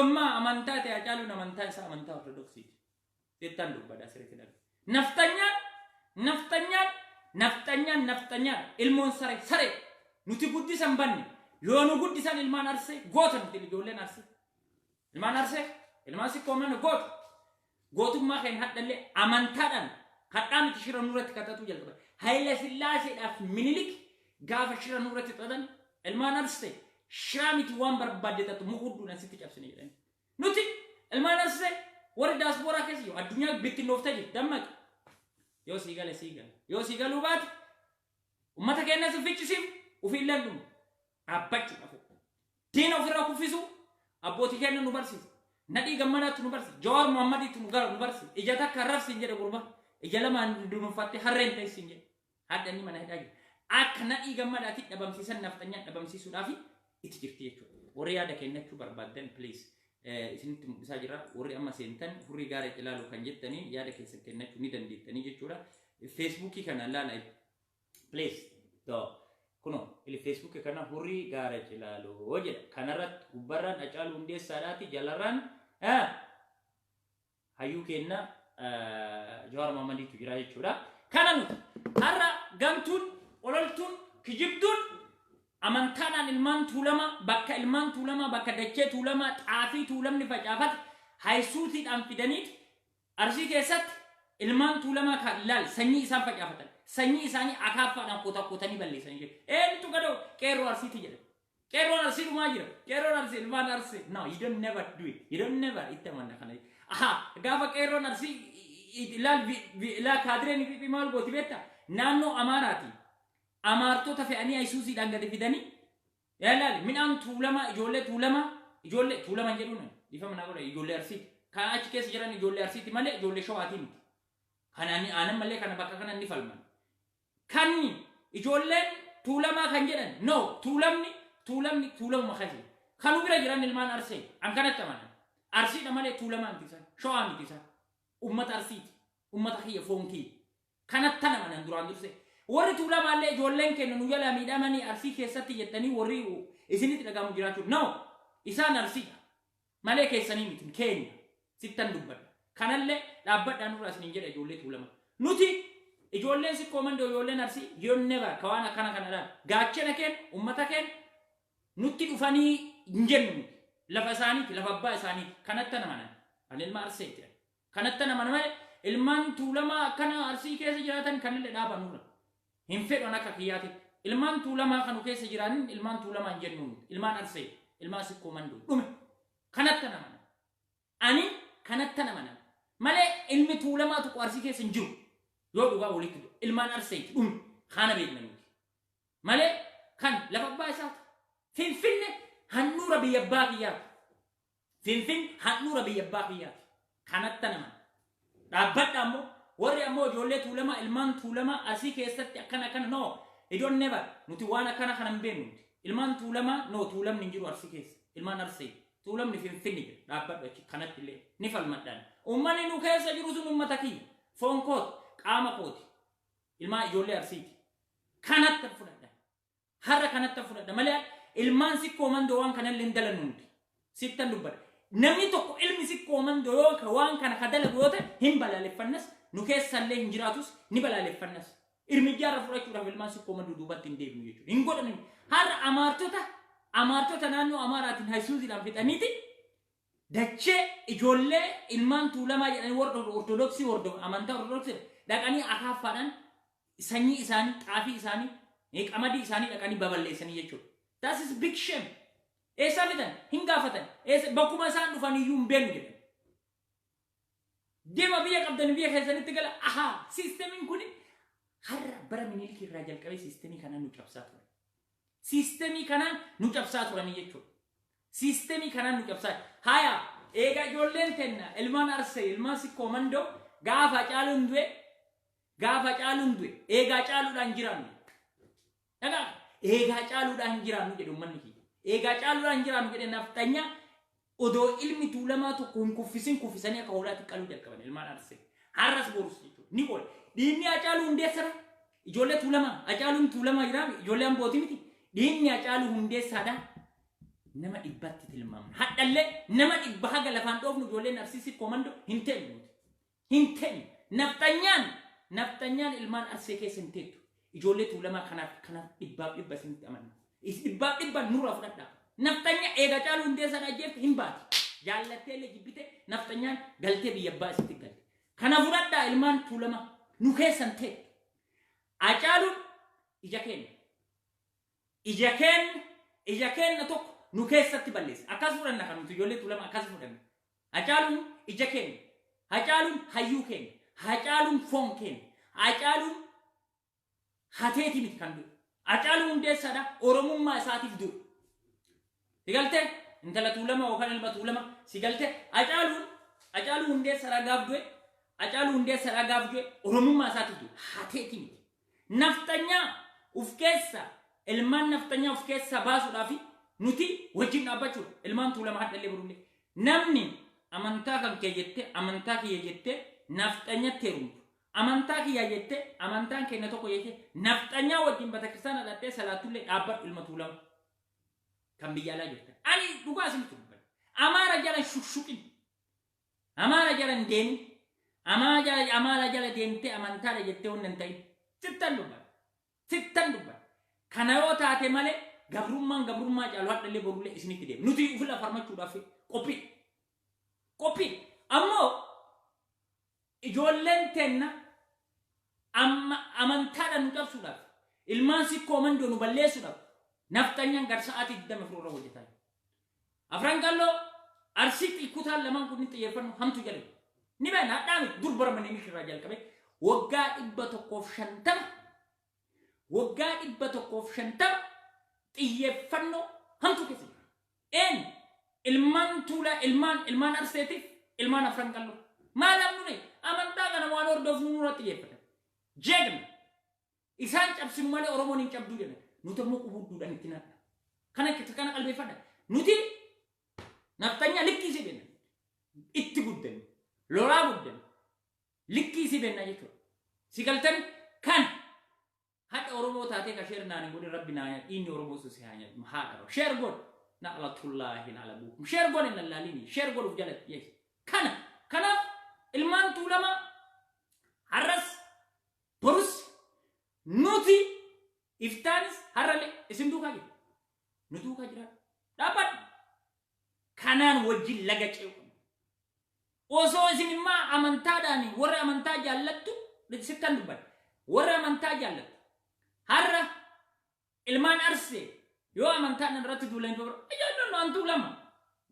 يوم ما أمانتات أجالون أمانتات أمانتات أرثوذكسي تتندو بدا سريتنا نفتنيان المون سري نتي قدي سنبني يونو قدي سن المان أرسي غوتن تلي جولين أرسي المان أرسي المان سي كومن غوت ما خين حتى اللي أمانتان حتى متشير نورة كتاتو جلبا هاي لسلاسي أف منيلك غاف شير نورة تدن المان أرسي شرامي توان بربادة تمخدو نسيت كابسني جلين نتي المان أرسي ورد أسبورا كيسي يو الدنيا بيتين نوفتاجي دمك يو سيغال وبات ومتى كان الناس في جسم وفي لندن أبتش أفو تين أو فرا كوفيسو أبوتي كان نبرسي ندي جمانات نبرسي جوار محمدي تنقال نبرسي إجاتا كراف سنجر قربا إجالا ما ندون فاتي هرين تاي سنجر هذا ني من هداجي أكنا إيه جمانات نبام سيسن نفتنيا نبام سيسو نافي إتجرتي يشو وريادا كنا شو بربادن بليز isin bisa jira warri amma sentan hurri gaare ilaalu kan jettani yaada keessa kennachuu ni dandeettani jechuudha Facebook kana laala please to kuno ili Facebook kana hurri gaare ilaalu jedha kanarrat gubbarran acaalu hundeessaadhaati jalarran hayyuu kenna Jawaar Mohammadiitu jira jechuudha kana nuti har'a gamtuun ololtuun kijibduun amantanan ilman tulama bakka dachee tulama xaafii tulamni facaafat haysuutii dhaan fidaniit arsii keessatti ilman tulama kan laal sanyii isaan facaafatan sanyii isaanii akaaffaadhaan qotatanii balleessanii jiru eenyutu gadoo qeerroo arsiiti jedha qeerroon arsii dhumaa jira qeerroon arsii ilmaan arsii no you don't never do it you don't never itti amanna kana gaafa qeerroon arsii ilaal kaadireen fi maal gooti beekta naannoo amaaraati amartoota fe'anii ayisuusii dhangate fidanii yaalal midhaan tuulama ijoollee tuulama jedhuun ifa mana godha ijoollee arsiiti kan achi keessa jiran ijoollee arsiiti malee ijoollee shawaatii miti kanani aanan malee kana bakka kana ni falman kan ijoolleen tuulama kan jedhan no tuulamni tuulamuma kasi kanu bira jiran ilmaan arsee an kanatti amanan arsiidha malee tuulama miti isaan shawaa miti isaan ummata arsiiti ummata kiyya foonkii kanatti amanan duraan dursee warri tuulama illee ijoolleen kennu nu jala miidhamanii arsii keessatti jettanii warri isinitti dhagahamu jiraachuu no isaan arsiidha malee keessanii miti keenya sittan dubbadha kanallee dhaabbadhaan nurraa isiniin jedha ijoollee tuulama nuti ijoolleen sikkoo mandoo ijoolleen arsii yoon never kawaan akkana kanadhaan gaachana keen ummata keen nutti dhufanii hin jennu lafa isaaniiti lafa abbaa isaaniiti kanatti namanan kan ilma arseetti kanatti namanan malee ilmaan tuulama akkana arsii keessa jiraatan kanallee dhaaban nurra hin fedhan akka kiyyaati ilmaan tuulamaa kanu keessa jiraanin ilmaan tuulamaa hin jennuun ilmaan arsee ilmaan sikkoo mandoo dhume kanatti namanan ani kanatti namanan malee ilmi tuulamaa tuqu arsii keessa hin jiru yoo dhugaa walitti ilmaan arseetti dhume kana beekna nuti malee kan lafa abbaa isaati finfinne handhuura biyya abbaa kiyyaati finfinne handhuura biyya abbaa kiyyaati kanatti namanan dhaabbadha ammoo warri ammoo ijoollee tuulama ilmaan tuulama asii keessatti akkana no idoon never nuti waan akkana kana hin beeknu ilmaan tuulama no tuulamni hin jiru arsii keessa ilmaan arsee tuulamni finfinni jira dhaabbadha achi kanatti illee ni falmadhaan uummanni nu keessa jiru sun uummata kiyya foon kooti qaama kooti ilmaan ijoollee arsiiti kanatti fudhadha har'a kanatti fudhadha malee ilmaan sikkoo mandoo waan kanallee hin dalannu nuti sittan dubbadha namni tokko ilmi sikkoo mandoo yoo waan kana kadalagu yoo ta'e hin balaaleffannas nu keessallee hin jiraatus ni balaaleffannas irmijjaarra fudhachuudhaaf ilmaan sikkoo mandoo duubatti hin deebinu jechuudha hin godhani har'a amartota naannoo amaaraatiin haysuusiidhaan fixaniiti dachee ijoollee ilmaan tuulamaa jedhanii warra ortodoksii amantaa ortodoksii dhaqanii akaaffaadhaan sanyii isaanii xaafii isaanii qamadii isaanii dhaqanii baballeessanii jechuudha that is big shame eessaa fidan hin gaafatan bakkuma isaan dhufan iyyuu hin beeknu jedhan deema biyya qabdan biyya keessanitti gala siistemiin kun har'a bara minilikii irraa jalqabee siistemii kanaan nu cabsaa turan siistemii kanaan nu cabsaa turanii jechuudha siistemii kanaan nu cabsaa haya eega ijoolleen kenna ilmaan arsee ilmaan sikkoo mandoo gaafa caaluun du'e eegaa caaluudhaan jiraannu dhagaa eegaa caaluudhaan jiraannu jedhu manni kiyya eegaa caaluudhaan jiraannu jedhe naftanya odoo ilmi tuulamaa tokko hin kuffisanii akka hoolaatti qaluu jalqaban ilmaan arsee har'as borus jechuudha ni qola diinni acaaluu hundeessara ijoollee tuulamaa acaaluun tuulamaa jiraame ijoollee ambootii miti diinni acaaluu hundeessaadha nama dhibbatti tilmaamna hadhallee nama dhibba haga lafaan dhoofnu ijoolleen Arsiisi komando hin teenyu naftanyaan ilmaan Arsee keessa hin teettu ijoollee Tuulamaa kanaaf dhibba isinitti amanna dhibba nurraa fudhadhaa naftanya eega Caaluu Hundeessaa ajjeefte hin baati jaallattee illee jibbite naftanyaan galtee biyya abbaa isitti galte kana fudhadhaa ilmaan Tuulamaa nu keessan teettu Hacaaluun ija kenna tokko nu keessatti balleessa akkas fudhanna kan nuti ijoollee Tuulamaa akkas fudhanna Hacaaluun ija kenna Hacaaluun hayyuu kenna Hacaaluun foon kenna Hacaaluun hateeti miti kan du'e Hacaaluu Hundeessaadha oromummaa isaatiif du'e sigaltee intala Tuulamaa yookaan ilma Tuulamaa sigaltee Hacaaluu Hundeessaadha gaaf du'e oromummaa isaatiif du'e hateeti miti naftanyaa uf keessa ilmaan naftanyaa uf keessa baasuudhaaf nuti wajjin dhaabbachuu ilmaan Tuulamaa hadhallee burullee namni amantaa kan kee jettee amantaa kiyya jettee naftanyatti heerumtu amantaa kiyya jettee amantaan kenna tokko jettee naftanyaa wajjin batakristaana dhattee salaatullee dhaabbadhu ilma Tuulamaa kan biyya alaa jirtan ani dhugaa isinitti dubbadha amaara jala shukshuqin amaara jala hin deemin amaara jala deemtee amantaadha jettee waan hin ta'in sittan dubbadha kana yoo taate malee gabrummaa Caaluu hadhallee borullee isinitti deema nuti ufila farmachuudhaaf qophii ammoo ijoolleen tenna amantaadhaan nu cabsuudhaaf ilmaan sikkoo mandoo nu balleessuudhaaf naftanyaan garsa'aatii 24 irra hojjetaa afran qalloo Arsiitti kutaan lamaan kun xiyyeeffannoo hamtu jedhe ni beena hadhaami dur baramanii mishirraa jalqabe waggaa 150 xiyyeeffannoo hamtu keessa jira ilmaan Arseetiif ilmaan afran qalloo maalam nune amantaa kana waan hordofnu nurra xiyyeeffatan jeegna isaan cabsinu malee Oromoon hin cabduu jedhan nuti ammoo qubudduudhaan itti naadha kana qalbeeffadha nuti naftanya likkii si benna itti guddan lolaa guddan likkii si benna jechuudha si galtan kan hadda Oromoo taatee ka sheer naani godin rabbi naanya inni Oromoo si haanya haadha sheer god naqlatullaahi alabu sheer god in lalini sheer god uf jalat yes kana ilmaan Tuulamaa harras borus nuti iftaanis harrale isin duukaa jira nu duukaa jira dhaabbadhu kanaan wajjin laga ce'u osoo isin immaa amantaadhaan warra amantaa jaallattu sittan dubbadha warra amantaa jaallattu harra ilmaan Arsee yoo amantaan irratti duulan ijoolleen waan Tuulamaa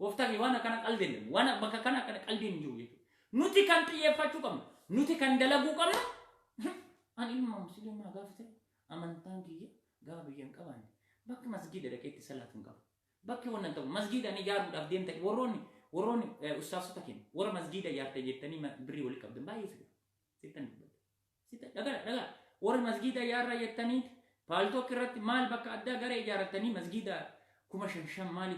woftaa waan kana qalbiin waan bakka kana qalbiin jiru jechuudha nuti kan xiyyeeffachuu qabna nuti kan dalaguu qabna an ilma musliimaa gaafate amantaan kiyya gaafa biyyan qabaanne bakka masgiida dhaqeetti salaatuun qaba bakki wannan ta'u masgiida ni ijaaruudhaaf deemtanii warroonni ustaasota kennu warra masgiida ijaarte jettanii birrii walitti qabdan baay'ee sittan dhagaa warra masgiida ijaarra jettanii paaltook irratti maal bakka addaa garee ijaarratanii masgiida 5,000 maali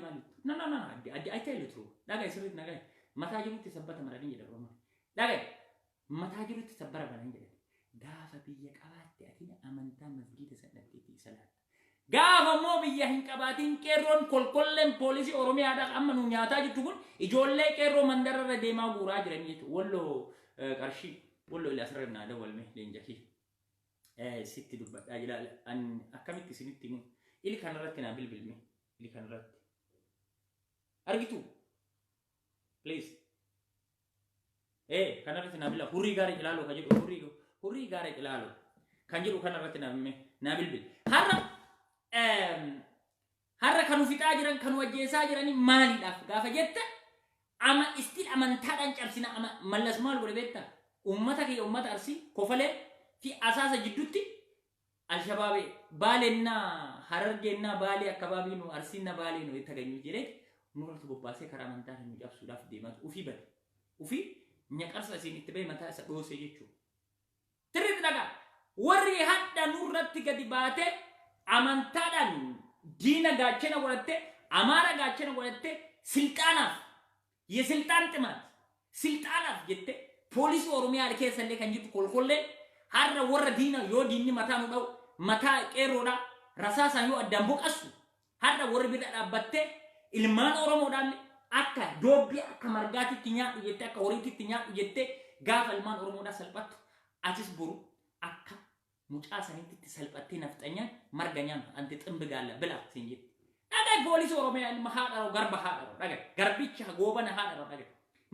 addi ay ta'e turu dhagaa sirriitti nagaa mataa jirutti sabbata maranii jedha Oromoo dhagaa mataa jirutti sabbara maranii jedha gaafa biyya qabaatte atina amantaa masgiida saddeetti salaata gaafa moo biyya hin qabaatiin qeerroon kolkolleen poolisii Oromiyaadha amma nu nyaataa jirtu kun ijoollee qeerroo mandararra deemaa guuraa jiran jechuudha walloo qarshii walloo ila asirra naa dawwalme leenjakii sitti dubbadhaa jira an akkamitti isinitti himu ili kanarratti naa bilbilme ili kanarratti argitu please kanarratti naa bilbilaa hurrii gaarii ilaaloo ka jedhu hurrii gaarii ilaaloo kan jedhu kanarratti naa bilbil harra kanu fixaa jiran kanu wajjeessaa jiranii maaliidhaaf gaafa jette ama istiin amantaadhaan cabsina mallas maal godhe beektaa ummata kiyya ummata Arsii kofalee fi asaasa jidduutti alshabaabee baalennaa harargeennaa baalee akkabaabii nu Arsiinna baalee nu itti ganyu jedhee nurratti bobbaasee karaa amantaa nu cabsuudhaaf deematu ufii bade ufii nyaqarsa isiin itti bahe mataa isa dhoosee jechuudha. Tirriitti dhagaa warri hadda nurratti gadi baatee amantaadhaan diina gaachana godhatte amaara gaachana godhatte silxaanaaf የስልጣን ጥማት ስልጣናፍ ጀተ ፖሊስ ኦሮሚያ ለከሰለ ከንጂት ኮልኮለ ሀረ ወረ ዲና ዮ ዲኒ መታኑ ነው መታ ቄሮዳ ረሳሳ ዮ አዳምቦ ቀሱ ሀረ ወረ ቢዳ ዳበተ ilmaan oromoodhaan akka doobbii akka margaatitti nyaadhu jettee akka horiititti nyaadhu jettee gaafa ilmaan oromoodhaa salphattu atis boru akka mucaa sanitti salphattee nafxanyaan marga nyaantu anti ximbi gaalla bila siin jetti. Dhagaa poolisii oromiyaa ilma haadharoo garba haadharoo dhagaa garbicha goobana haadharoo dhagaa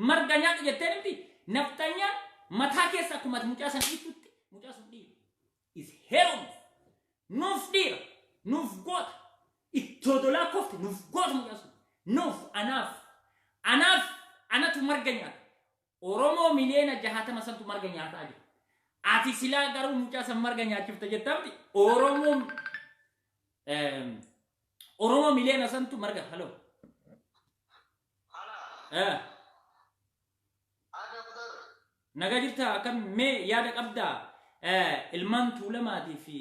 marga nyaadhu jettee nimti nafxanyaan mataa keessa akkuma mucaa sanitti mucaa sun dhiira is heeruun nuuf dhiira nuuf goota ittoo dolaa kofte nuuf goota mucaa sun nuuf anaaf anatu marga nyaata oromoo miliyoona 60 santu marga nyaataa jira ati silaa garuu mucaa san marga nyaachifta jettamti oromoo miliyoona santu marga halo naga jirta akkam mee yaada qabdaa ilmaan tuulamaatii fi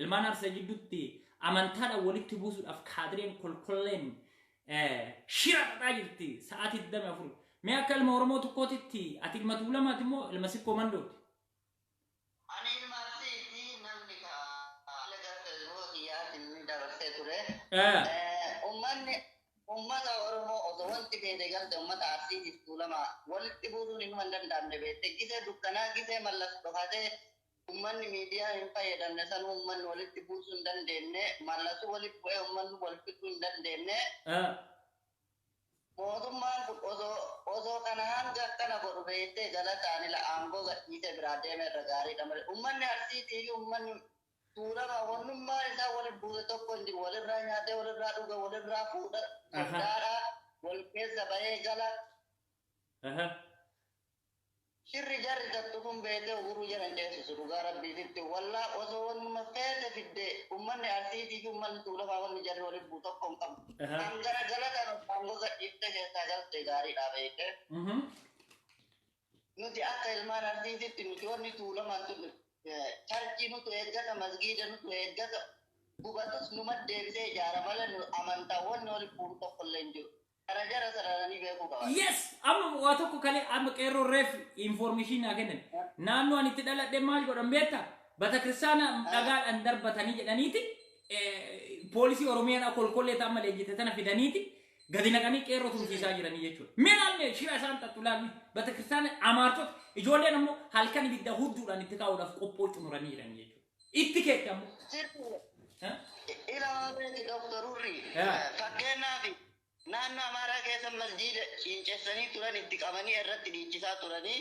ilmaan arsee jidduutti amantaadha walitti buusuudhaaf kaadireen kolkolleen shira dhadhaa jirti sa'aatii 24 mee akka ilma oromoo tokkootitti ati ilma tuulamaati immoo ilma sikkoo mandooti. Ani ilma arsiiti namni haala gargaaruu kiyyaatiin ni dabarsee ture. Ummata oromoo osoo wanti beekte galte ummata arsiitiif tuulamaa walitti buusuun hin danda'amne beekte gisee dukkanaa gisee mallattoo dhokatee ummanni miidiyaa hin fayyadamne san ummanni walitti buusuu hin dandeenye mallattoo walitti bu'ee ummanni walitti buusuu hin dandeenye. Mootummaan kun osoo kana hanga akkana godhu beektee galataan ila aangoo gadhiisee biraa deeme irra gaariidha malee ummanni arsiitii fi ummanni tuulama wannummaan isaa walitti buuse tokko hin jiru walirraa nyaatee walirraa dhuga walirraa fuudha guddaadhaa wal keessa bahee gala. Shirri jarri dattu kun beekee uruu jedhan deessisu dhugaa rabbiititti wallaa osoo wannuma feete fidde ummanni arsiitii fi ummanni tuulamaa wanni jarri walitti buu tokko hin qabu. Kan gara galataan aangoo gadhiiftee keessaa galte gaariidha beekee. Nuti akka ilmaan arsiititti nuti wanni tuulamaan tun charchi nutu eeggata masgiida nutu eeggata gubatus numa deebisee ijaara malee nu amantaawwan walitti bu'u tokko illee hin jiru. Karajara sararanii beekuu qaba. Yes, amma waa tokko kalee amma qeerroo reef information naa kennan. Naannoo ani itti dhaladhe maal godhan beektaa? Batakristaana dhagaadhaan darbatanii jedhaniiti poolisii Oromiyaa kolkollee ta'an malee ejjete tana fidaniiti gadi naqanii qeerroo tumsiisaa jiranii jechuudha. Meenaallee shira isaan xaxxu laalli batakristaana amaartota ijoolleen ammoo halkan ibidda hudduudhaan itti kaa'uudhaaf qophoo xumuranii jiranii jechuudha. Itti keetti ammoo. Ilaalee doktorurri fakkeenyaaf naannoo amaaraa keessa masjiida ciinceessanii turan itti qabanii irratti dhiichisaa turanii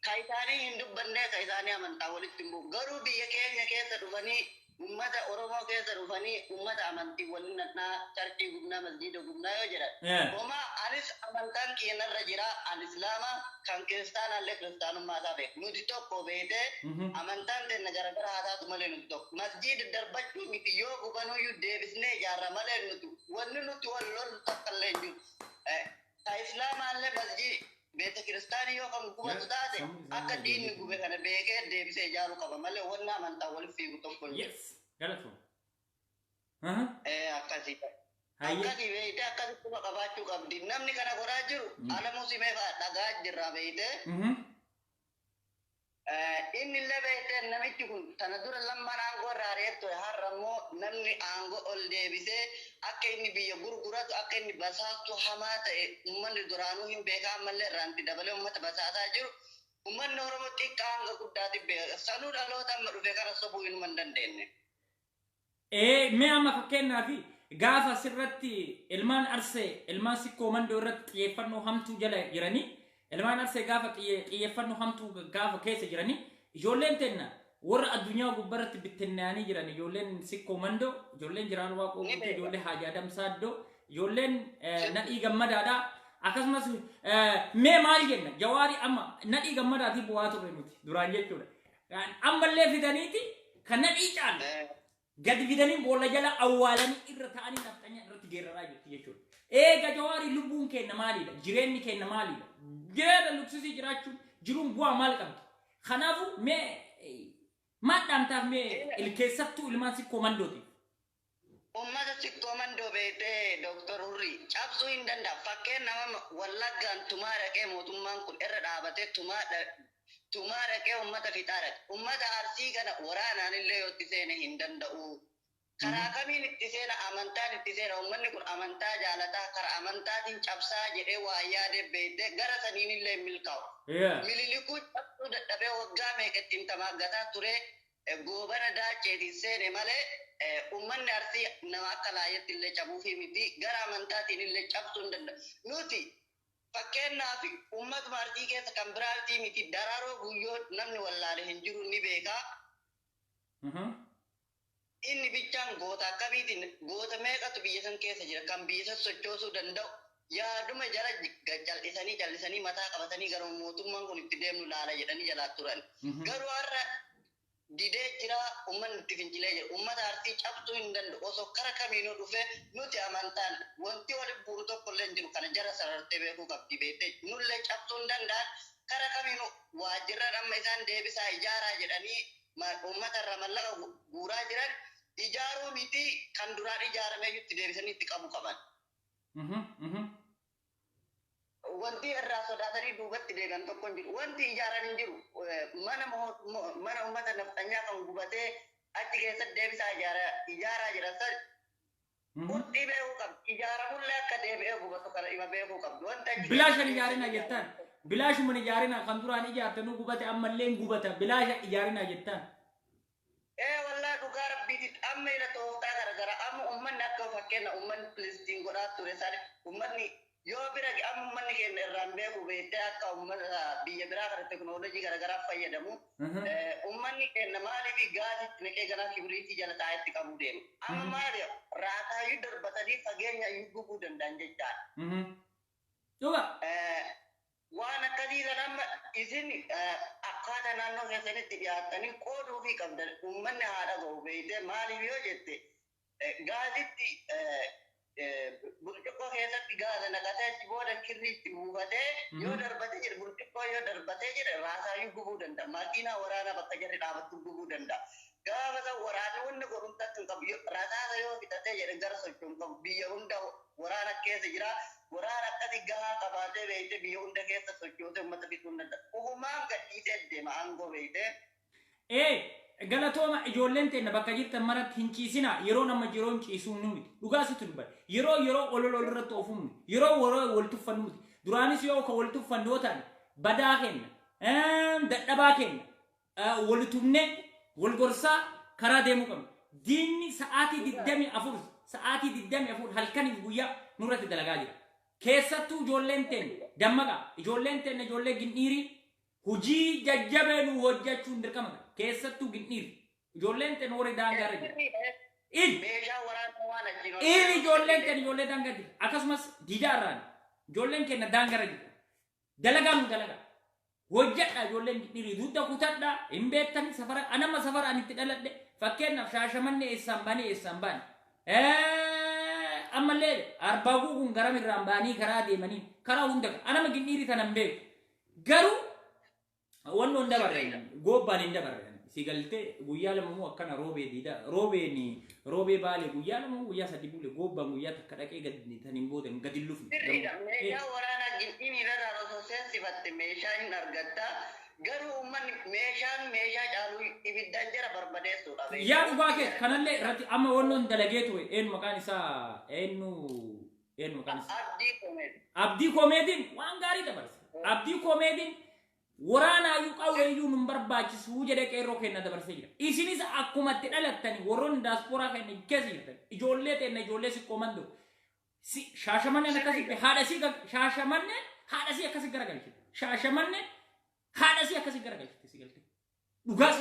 kaayisaanii hin dubbanne kaayisaanii amantaa walitti hin bu'u garuu biyya keenya keessa dhufanii ummata oromoo keessa dhufanii ummata amantii waliin nadhaa charchii gubnaa masjiida gubnaa yoo jedhan homa anis amantaan keenyarra jira an islaama kan kiristaanaallee kiristaanummaa isaa beeku nuti tokko beekee amantaan teenna garagara haa taatu malee nuti tokko masjiida darbachuu miti yoo gubanuyyuu deebisnee ijaarra malee nuti wanni nuti wal lollu tokkollee hin jiru ka islaamaallee masjiida beeta kiristaanii yoo kan gubatu taate akka diinni gube kana beekee deebisee ijaaruu qaba malee wanni amantaa waliif fiigu tokko hin jiru. Yes, galatuma. Akkasii akkasii beeytee akkasii quba qabaachuu qabdi namni kana godhaa jiru ala muslimee fa'aa dhagaa jirraa beeytee inni illee beeytee namichi kun tana dura lamman aangoo irraa ari'attu har'a immoo namni aangoo ol deebisee akka inni biyya gurguratu akka inni basaatu hamaa ta'e ummanni duraanuu hin beekaa ammallee irraanti dabalee ummata basaasaa jiru ummanni oromoo xiqqaa hanga guddaatti beeka sanuu dhaloota amma dhufe kana sobuu hinuma hin dandeenye. Mee amma fakkeenyaaf gaafa sirratti ilmaan arsee ilmaan sikkoo mandoo irratti xiyyeeffannoo hamtuu jala jiranii ilmaan arsee gaafa xiyyeeffannoo hamtuu gaafa keessa jiranii ijoolleen tenna warra addunyaa gubbaratti bittinnaanii jiran ijoolleen sikkoo mandoo ijoolleen jiraan waaqoo guutuu ijoollee haajaa damsaaddoo ijoolleen nadhii gammadaadhaa akkasumas mee maal jenna jawaarii amma nadhii gammadaatii bu'aa turre nuti duraan jechuudha ammallee fidaniiti kan nadhii caala gadi fidanii boolla jala awwaalanii irra ta'anii nafxanya irratti geeraraa jirti jechuudha. Eega jawaarii lubbuun kenna maalidha jireenyi kenna maalidha jireenya luksisii jiraachuun jiruun bu'aa maal qabdi kanaafuu mee maadhaamtaaf mee ilkeessattuu ilmaan sikkoo mandooti. Ummata sikkoo mandoo beektee Dr. Hurri cabsuu hin danda'a fakkeen nama wallaggaan tumaa dhaqee mootummaan kun irra dhaabatee tumaa dhaqee ummata fixaa dhaqe ummata arsii kana waraanaan illee yoo itti seene hin danda'u karaa kamiin itti seena amantaan itti seena uummanni kun amantaa jaalataa karaa amantaatiin cabsaa jedhee waa yaadee beektee gara saniin illee milkaa'u. Mililikuu cabsuu dadhabee waggaa meeqattiin tamaaggataa ture goobana daacheetiin seene malee uummanni Arsii nama akka laayetti illee cabuufi miti gara amantaatiin illee cabsuu hin danda'u. Nuti fakkeenyaaf uummatuma Arsii keessa kan biraatii miti daraaroo guyyoo namni wallaale hin jiru ni beekaa. Inni bichaan goota akkamiitiin goota meeqatu biyya san keessa jira kan biyya san sochoosuu danda'u yaaduma jala callisanii mataa qabatanii gara mootummaan kun itti deemnu laala jedhanii jalaa turan. Garuu har'a didee jira uummanni itti fincilee jira. Uummata Arsii cabsuu hin danda'u osoo kara kamiinuu dhufee nuti amantaan wanti waliin bu'u tokko illee hin jiru kana jara sarartee beekuu qabdi beektee nullee cabsuu hin danda'an kara kamiinuu waajjirran amma isaan deebisaa ijaaraa jedhanii uummata irra mallaqa guuraa jiran. Ijaaruu miti kan duraan ijaaramee itti deebisanii itti qabu qaban. Wanti irraa sodaatanii duubatti deegan tokko hin jiru. Wanti ijaaran hin jiru. Mana uummata naftanyaa kan gubatee achi keessatti deebisaa ijaaraa jiran san. Murtii beekuu qabdi. Ijaaramullee akka deebi'ee gubatu kana ima beekuu qabdi. Bilaashan ijaarina jettaan. Bilaashuma ijaarina kan duraan ijaartanuu gubate ammallee gubata. Bilaasha ijaarina jettaan. Walaa dhugaa rabbiitti amma ila tooftaa garagara amma uummanni akka fakkeenya uummanni Filistiin godhaa ture sani uummanni yoo bira amma uummanni keenya irraan beeku beektee akka uummata biyya biraa kana teknoolojii garagaraa fayyadamu uummanni keenya maaliif gaasitti naqee ganaa kibriitii jala taa'etti qabu deemu amma maali raataayyuu darbatanii fageenya iyyuu gubuu danda'an jechaadha. Waan akkasii sana amma isin akkaataa naannoo keessanitti dhiyaatanii qooduufii qabdan uummanni haadha ga'u beektee maaliif yoo jette gaasitti burcuqqoo keessatti gaasa naqatee achi booda kirriitti buufatee yoo darbatee jira burcuqqoo yoo darbatee jira raasaayyuu gubuu danda'a makiinaa waraanaa bakka jarri dhaabattu gubuu danda'a. Gaafa san waraanni hundi qorumtatti hin qabu rasaasa yoo fixatee jedhe gara sochoon qabu biyya hunda waraana keessa jira. Waraana akkasii gahaa qabaatee beektee biyya hunda keessa sochootee uummata fixuu hin danda'a. Uumaan gadhiisee deema aangoo beektee. Galatooma ijoolleen teenya bakka jirtan maratti hin ciisina yeroo nama yeroon ciisuu nu miti dhugaasitu dubbata yeroo ol irratti oofuu miti yeroo wal tuffannu miti duraanis yoo ka wal tuffannu yoo ta'an badaa kenna dadhabaa kenna wal tumnee wal gorsaa karaa deemuu qabna diinni sa'aatii 24 halkaniif guyyaa nurratti dalagaa jira. Keessattuu ijoolleen teenya dammaqa ijoolleen teenya ijoollee gindhiirii hojii jajjabee nu hojjechuun dirqama keessattuu gindhiirii ijoolleen teenya warri daangaarra jira. Ijoolleen teenya ijoollee daangaarra jira akkasumas diidaarraan ijoolleen keenya daangaarra jira dalagaa nu dalagaa hojjedha ijoolleen gindhiirii dugda kutadha hin beektani safara anama safara ani itti dhaladhe fakkeenyaaf Shaashamannee eessaan baane. Ammallee arbaa guguun garam irraan baanii karaa deemanii karaa hunda anama gindhiirii tanan beeku garuu wanni hunda barreessan goobbaan hin dabarre si galtee guyyaa lamamuu akkana roobee diida roobee baalee guyyaa lamamuu guyyaa sadii bulee goobbaan guyyaa takka dhaqee gadi taniin booda gadi lufne. Meeshaa waraanaa gindhiin irraa osoo seensifatte meeshaa hin argatta garuu uummanni meeshaa caaluu ibiddaan jara barbadeessuudha. Yaa dhugaa kee kanallee irratti amma wannoon dalagee ture eenyu maqaan isaa Abdii Koomeediin waan gaarii dabarse. Abdii Koomeediin waraanaayyuu qawweeyyuu nun barbaachisu jedhee qeerroo kenna dabarsee jira. Isinis akkumatti dhalattanii warroonni daasporaa kenna keessa jirtan ijoollee teenya ijoollee siqqoo mandoo Shaashamanneen akkasitti Shaashamanneen haadhasii akkasii garagalchite. Shaashamanneen haadhasii akkasii garagalchite si galte. Dhugaas.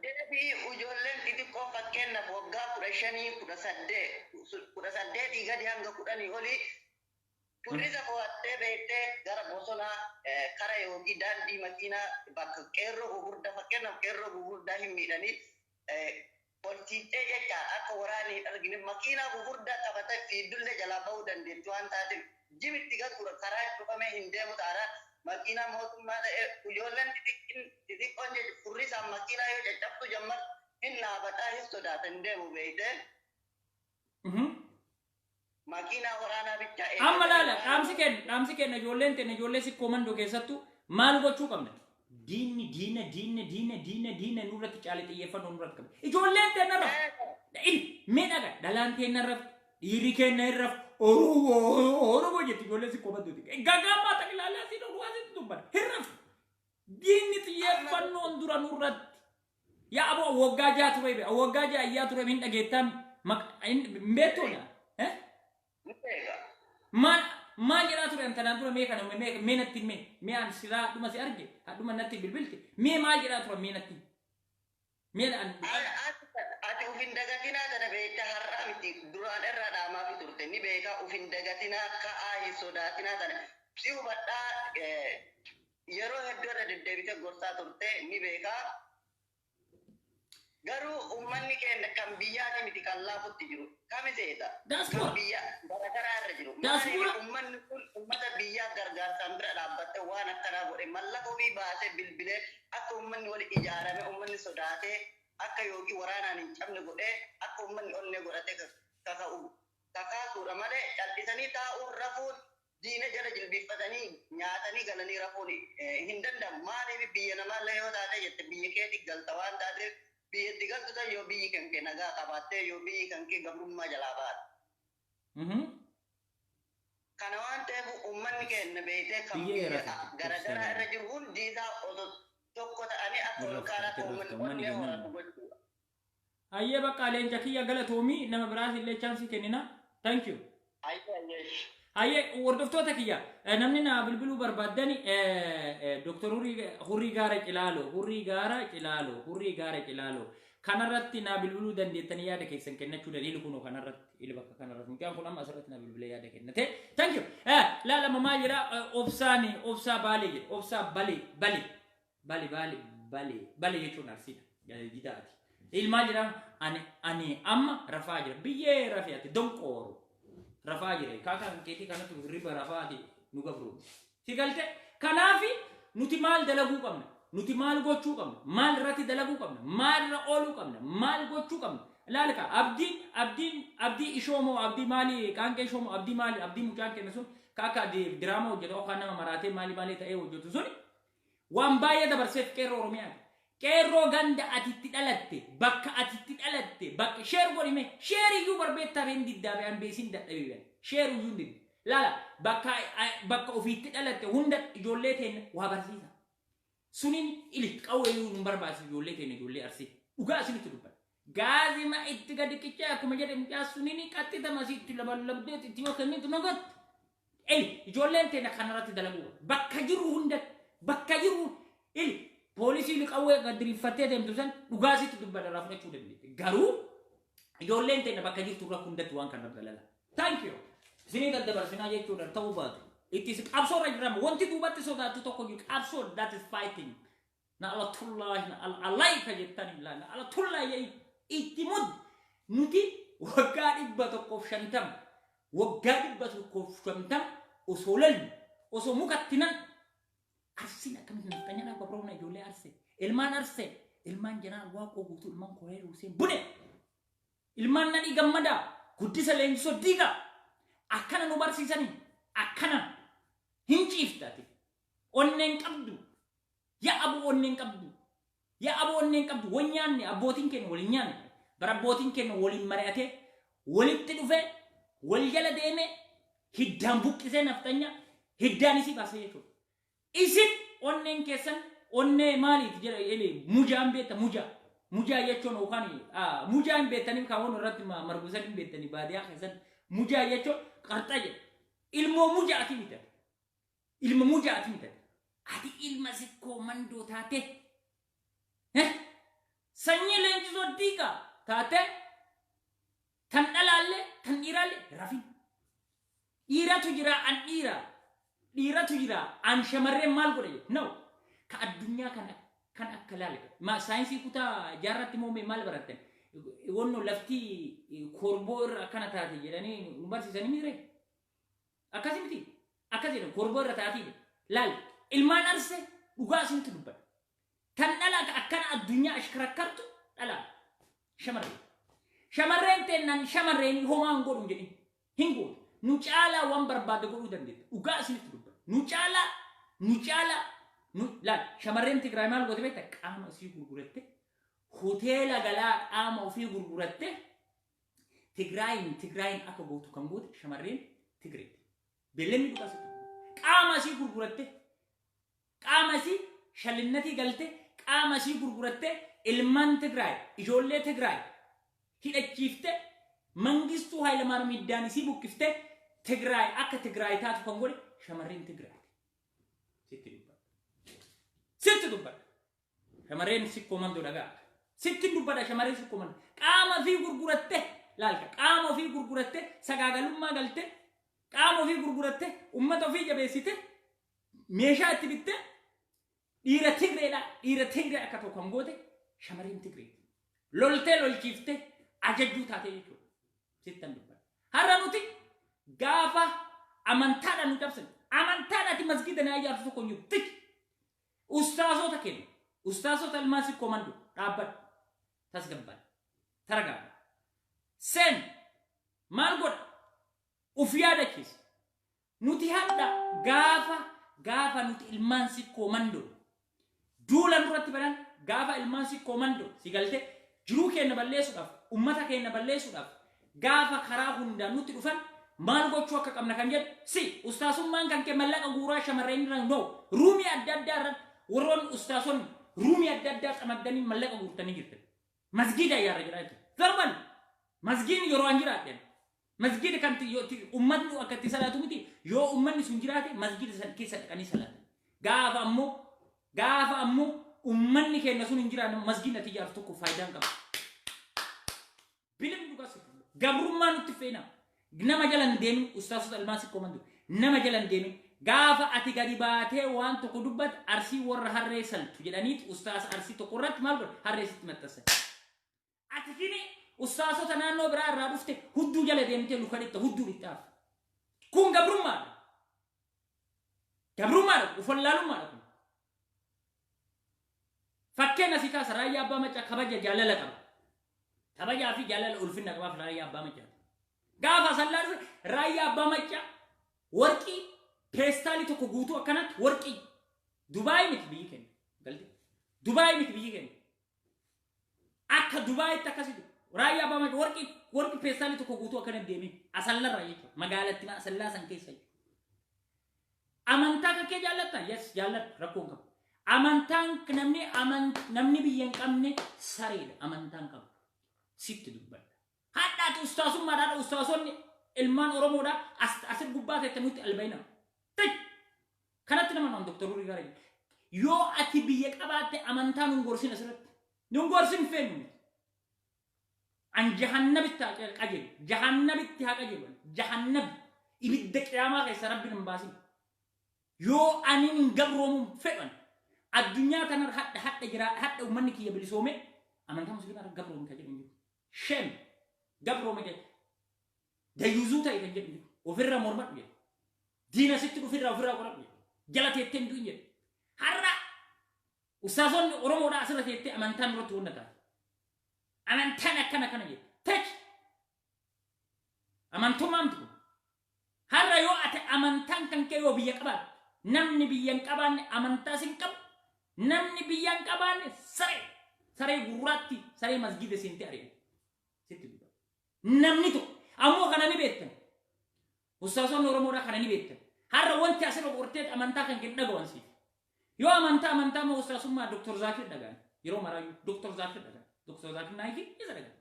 Deebii ijoolleen xixiqqoo fakkeenyaaf waggaa 18 gadi hanga 10 olii Purisa fo'attee beektee gara bosonaa kara yookiin daandii makiinaa bakka qeerroo gugurdaa fakkeenyaaf qeerroo gugurdaa hin miidhanii poltiittee jecha akka waraanii hin argine makiinaa gugurdaa qabatee fiiddullee jalaa bahuu dandeettu waan taateef jimitti gatuudha karaa cufamee hin deemu taanaan makiinaa mootummaa ta'ee ijoolleen xixiqqoon jechuudha furrisaan makiinaa yoo caccabtu jammar hin dhaabataa hin sodaatan deemu beektee. Makiinaa waraanaa bicha. Amma laala dhaamsi kenna ijoolleen teenya ijoollee siqqoo mandoo keessattuu maal gochuu qabna diina nurratti caalee xiyyeeffannoo nurratti qabu. Ijoolleen teenna rafu. Mee dhaga dhalaan teenna rafu. Dhiirri keenya hin rafu. Oromoo jetti ijoolleen si qofatuuti. Gagammaa taklaalaa si dhuguu asitti dubbata. Hin rafu. Diinni xiyyeeffannoon dura nurratti. Yaa aboo waggaa jaa ture be waggaa jaa iyyaa ture hin dhageettaan mbeettoodha. Maal jedhaa ture antanaan dura mee kana mee natti mee an siraa dhuma si arge dhuma natti bilbilte mee maal jedhaa ture mee natti mee an ati ufin dagatinaa kana beekta har'aa miti duraan irraa dhaamaa fi turte ni beekaa ufin dagatinaa ka'aa hin sodaatinaa kana si hubadhaa yeroo hedduu irra deddeebite gorsaa turte ni beekaa garuu ummanni keenya kan biyyaati miti kan laafutti jiru kamiseeta kan biyya garagaraa irra jiru ummanni kun ummata biyyaa gargaarsaan bira dhaabbatte waan akkanaa godhe mallaqa ofii baasee bilbilee akka ummanni wal ijaarame ummanni sodaatee akka yookiin waraanaan hin cabne godhee akka ummanni onnee godhatee kakaasuudha malee callisanii taa'uun rafuun diina jala jilbiiffatanii nyaatanii galanii rafuun hin danda'amu maaliif biyya namaallee yoo taate jette biyya keetti galta waan taateef biyya galtu ta'e yoo biyyi kan kee nagaa qabaattee yoo biyyi kan kee gabrummaa jalaa baate. Kana waan ta'eef uummanni keenya beekee kan biyya garagaraa irra jiru hundi isaa osoo tokko ta'anii akka olkaanaatti uummanni horatu gochuudha. Ayyee bakka leenca kiyya galatoomii nama biraas illee chaansii kennina. Thank you. Ayyee hordoftoota kiyya namni na bilbiluu barbaaddani Dr. Hurrii Gaara Cilaaloo kanarratti na bilbiluu dandeettanii yaada keessan kennachuu daliilu kunoo kanarratti ili bakka kanarratti mucaan kun amma asirratti na bilbilee yaada kennate. Thank you. Laalama maal jedha obsaa baalee jedha obsaa balee jechuun arsiidha gidaati. Ilmaa jedha ani amma rafaa jira biyyee rafiyaati donqooro. Rafaa jire kaakaan keetii kanatti riba rafaati nu gabru si galte kanaafi nuti maal dalaguu qabna nuti maal gochuu qabna maal irratti dalaguu qabna maal irra ooluu qabna maal gochuu qabna laalka abdii ishoomoo abdii maali qaanqee ishoomoo abdii maali abdii mucaan kenna sun kaakaa diraama hojjeta okaan nama maraatee maali ta'ee hojjetu sun waan baay'ee dabarseef qeerroo oromiyaati. Qeerroo ganda atitti dhalatte bakka atitti dhalatte bakka sheer godhime sheeriyyuu barbeettaa been diddaabee anbeesiin dadhabeeban sheeriyyuu diddi laala bakka ofiitti dhalatte hunda ijoollee teenya waa barsiisa sunin ili qawweeyyuu nu barbaachisa ijoollee teenya ijoollee arsii dhugaa isinitti dubbata gaazima itti gadi qichaa akkuma jedhe mucaa sunin qaxxitama asitti labalabdeet itti yoo kennitu nagatti ili ijoolleen teenya kanarratti dalaguu bakka jiru hunda bakka jiru ili Polisi liqawwee gadiriiffattee deemtu san dhugaasitti dubbata irraa fudhachuu dandeette. Garuu ijoolleen teenya bakka jirtu irra hundatti waan kana dalala. Thank you. Isinii daddabarsinaa jechuudha ta'uu baatu. Itti qabsoo irra jirama. Wanti duubatti sodaattu tokko jiru qabsoo that is fighting. Na alatullahi na alaika jettanii ilaalla. Alatullahi itti mud nuti waggaa 150 osoo lallu osoo mukatti nan Arsina kami nafanya na kwa na ijoollee arse ilmaan janaan waaqoo guutuu ilmaan koree ruuseen bune ilmaan nani gammada guddisa leenjisoo diiga akkana nu barsiisanii akkana hin ciiftaati onneen qabdu yaa abu onneen qabdu wanyaanne abbootiin keenya waliin nyaanne bara abbootiin keenya waliin mari'atee walitti dhufee wal jala deeme hiddaan buqqisee naftanya hiddaan isii baasee jechuudha. Isin onneen keessan onnee maaliif jedha ele mujaan beeta mujaa jechuun yookaan mujaan beetanii kaawwan irratti margusan beetanii baadiyaa keessan mujaa jechuun qarxa jedha ilmoo mujaati mita ati ilma sikkoo mandoo taate sanyii leenjisoo diiga taate tan dhalaallee tan dhiiraallee rafin dhiiratu jira an dhiiratu jira an shamarreen maal godhe no ka addunyaa kan akka laalika ma saayinsii kutaa jaarratti moomee maal baratten wonno lafti korboo irra kana taate jedhanii nu barsiisanii mire akkasimti akkasina korboo irra taate laal ilmaan arse dhugaa isintu dubbata kan dhalaa akkana addunyaa ashkarakkartu dhalaa shamarreen teennan shamarreen homaan godhu jedhin hin godhu nu caalaa waan barbaade godhuu dandeetta dhugaa isinitti dubbata nu caalaa لا شمرين تقرأ مال قلت بيتك قام أسير غرغرته هوتيل غلا قام أفي غرغرته تقرأين أكو بوتو كم بوت شمرين تقرأ بلمي بقى قام أسير غرغرته قام أسير شلنتي قلته قام أسير غرغرته ilman Tigray ijoollee Tigray hidhachiifte mangistuu Hayilamaariyaam Iddanisii buqqifte Tigray akka Tigray taatu kan godhe shamarreen Tigray sitti dubbadha shamarreen sikkoomandoo dhagaa sitti dubbadha shamarreen sikkoomandoo qaama fi gurguratte laalka qaama fi gurguratte sagaagalummaa galte qaama fi gurguratte ummata fi jabeessite meeshaa itti bitte dhiira Tigray akka tokko kan goote shamarreen Tigray loltee lolchiifte ajajjuu taatee jechuudha sittan dubbadha har'a nuti gaafa amantaadhaan nu cabsan amantaadhaati masgida naa ijaarsu tokko hin jiru ustaazota kennu ustaazota ilmaasii komando dhaabbadhu tasgabbadhu taragaadha sen maal godha uf yaadachiisa nuti hadha gaafa nuti ilmaansi komando duulan duratti badan gaafa ilmaansi komando sigalte jiruu keenya balleessuudhaaf ummata keenya balleessuudhaaf gaafa karaa hundaan nutti dhufan maal gochuu akka qabna kan jedhu si ustaasummaan kan kee mallaqa guuraa shamarreen irraan no ruumii adda addaa irratti warroon ustaasonni ruumii adda addaa xamaddanii mallaqa guurtanii jirtan masgida yaara jiraatu darban masgidni yeroo an jiraadhen masgida kan ummatni akka itti salaatu miti yoo ummanni sun jiraate masgida san keessa dhaqanii salaatan gaafa ammoo ummanni keenya sun hin jiraanne masgidni ati ijaartu tokko faayidaan qaba bilim dhugas gabrummaa nutti feena nama jalan deemu ustaasota ilmaasii komando nama jalan deemu gaafa ati gadi baatee waan tokko dubbat arsii warra harree saltu jedhaniit ustaas arsii tokko irratti maal godha harree sitti maxxansa ati kini ustaasota naannoo biraa irraa dhufte hudduu jala deemtee luka dhitta hudduu dhittaaf kun gabrummaadha ufallaalummaadha kun fakkeenya si kaasa raayyaa abbaa macaa kabaja jaalala qaba kabajaa fi jaalala ulfinna qabaaf raayyaa abbaa macaa gaafa sallaan raayyaa abbaa macaa warqii peestaalii tokko guutuu akkanatti warqii Dubaay miti biyyi kenna galti Dubaay miti biyyi kenna akka Dubaayitti akkasitti raayyaa abbaa macaa warqii peestaalii tokko guutuu akkanatti deemee asallarraa jechuudha magaalatti asallaa san keessa amantaa kan kee jaallatta yes jaalladhu rakkoon qabu amantaan namni biyya hin qabne sareedha amantaan qabu sitti dubbadha hadhaati ustaasummaadhaadha ustaasonni ilmaan oromoodha asir gubbaa ta'e nutti albayna kanatti nama naan doktoruu gaara yoo ati biyya qabaatte amantaa nun gorsin asirratti nun gorsin feenu an jahannabitti haa qajeelu jahannabitti haa qajeelu jahannabi ibidda qiyaamaa keessa rabbiin hin baasin yoo ani hin gabroomuun fedhan addunyaa kanarra hadha ummanni kiyya bilisoome amantaa musliimaa irra gabroomu kan jedhu shem gabroome jedhu dayyuzuu ta'e kan jedhu ofirra mormadhu jedhu diina sitti ofirraa qoradhu jedhu jala teettee hin du'in jedhu har'a ustaasonni oromoodhaa asirra teettee amantaan irratti hunda taate amantaan akkana jedhu tech amantummaa miti kun har'a yoo ate amantaan kan kee yoo biyya qabaate namni biyya hin qabaanne amantaa sin qabu namni biyya hin qabaanne saree gurraatti saree masgida seentee ari'u sitti dubbata namni tokko ammoo kana ni beektan ustaasonni oromoodhaa kana ni beektan har'a wanti asirra qortee amantaa kan kennu dhagawansiif yoo amantaa moo ustaasummaa doktor Zaakir dhagaan yeroo maraayyuu doktor Zaakir naayikii isa dhagaan